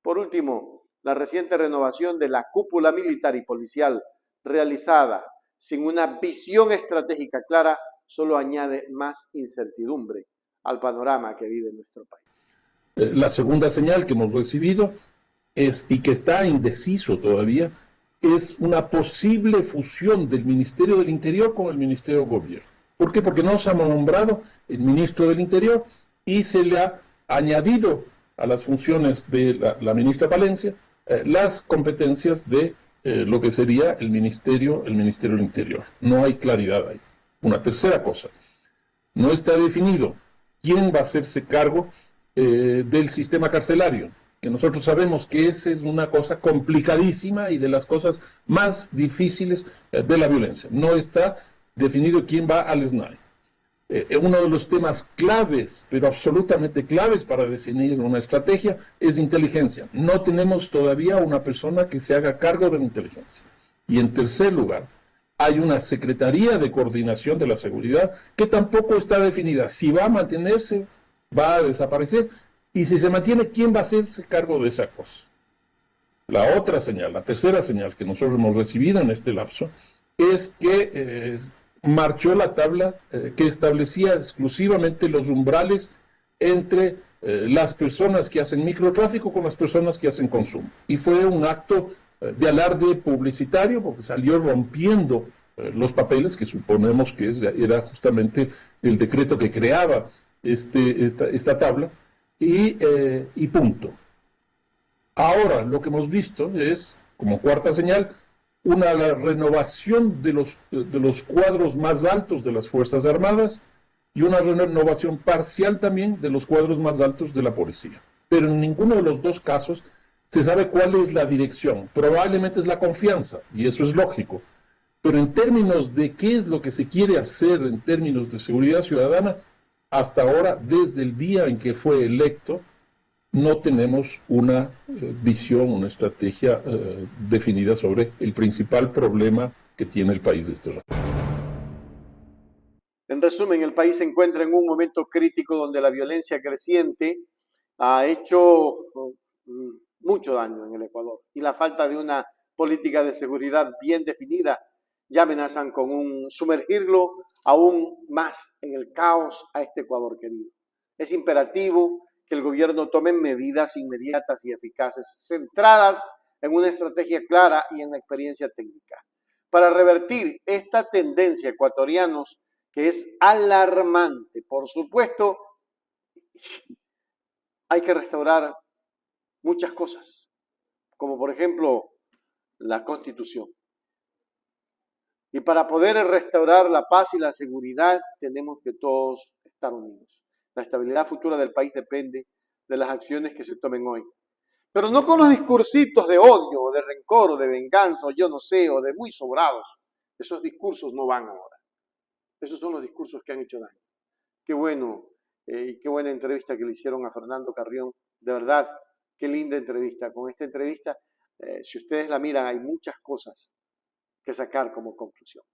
A: Por último, la reciente renovación de la cúpula militar y policial realizada sin una visión estratégica clara solo añade más incertidumbre al panorama que vive nuestro país.
S: La segunda señal que hemos recibido y que está indeciso todavía, es una posible fusión del Ministerio del Interior con el Ministerio de Gobierno. ¿Por qué? Porque no se ha nombrado el Ministro del Interior y se le ha añadido a las funciones de la ministra Palencia las competencias de lo que sería el Ministerio del Interior. No hay claridad ahí. Una tercera cosa, no está definido quién va a hacerse cargo del sistema carcelario, que nosotros sabemos que esa es una cosa complicadísima y de las cosas más difíciles de la violencia. No está definido quién va al SNAI. Uno de los temas claves, pero absolutamente claves para definir una estrategia, es inteligencia. No tenemos todavía una persona que se haga cargo de la inteligencia. Y en tercer lugar, hay una Secretaría de Coordinación de la Seguridad que tampoco está definida. Si va a mantenerse, va a desaparecer. Y si se mantiene, ¿quién va a hacerse cargo de esa cosa? La otra señal, la tercera señal que nosotros hemos recibido en este lapso, es que marchó la tabla que establecía exclusivamente los umbrales entre las personas que hacen microtráfico con las personas que hacen consumo. Y fue un acto de alarde publicitario, porque salió rompiendo los papeles, que suponemos que era justamente el decreto que creaba esta tabla, y punto. Ahora lo que hemos visto es, como cuarta señal, una renovación de los cuadros más altos de las Fuerzas Armadas y una renovación parcial también de los cuadros más altos de la policía. Pero en ninguno de los dos casos se sabe cuál es la dirección. Probablemente es la confianza, y eso es lógico. Pero en términos de qué es lo que se quiere hacer en términos de seguridad ciudadana, hasta ahora, desde el día en que fue electo, no tenemos una visión, una estrategia definida sobre el principal problema que tiene el país de este rato.
A: En resumen, el país se encuentra en un momento crítico donde la violencia creciente ha hecho mucho daño en el Ecuador y la falta de una política de seguridad bien definida ya amenazan con sumergirlo aún más en el caos a este Ecuador querido. Es imperativo que el gobierno tome medidas inmediatas y eficaces, centradas en una estrategia clara y en la experiencia técnica, para revertir esta tendencia, ecuatorianos, que es alarmante. Por supuesto, hay que restaurar muchas cosas, como por ejemplo la Constitución. Y para poder restaurar la paz y la seguridad, tenemos que todos estar unidos. La estabilidad futura del país depende de las acciones que se tomen hoy. Pero no con los discursitos de odio, o de rencor, o de venganza, o yo no sé, o de muy sobrados. Esos discursos no van ahora. Esos son los discursos que han hecho daño. Qué bueno y qué buena entrevista que le hicieron a Fernando Carrión. De verdad, qué linda entrevista. Con esta entrevista, si ustedes la miran, hay muchas cosas que sacar como conclusión.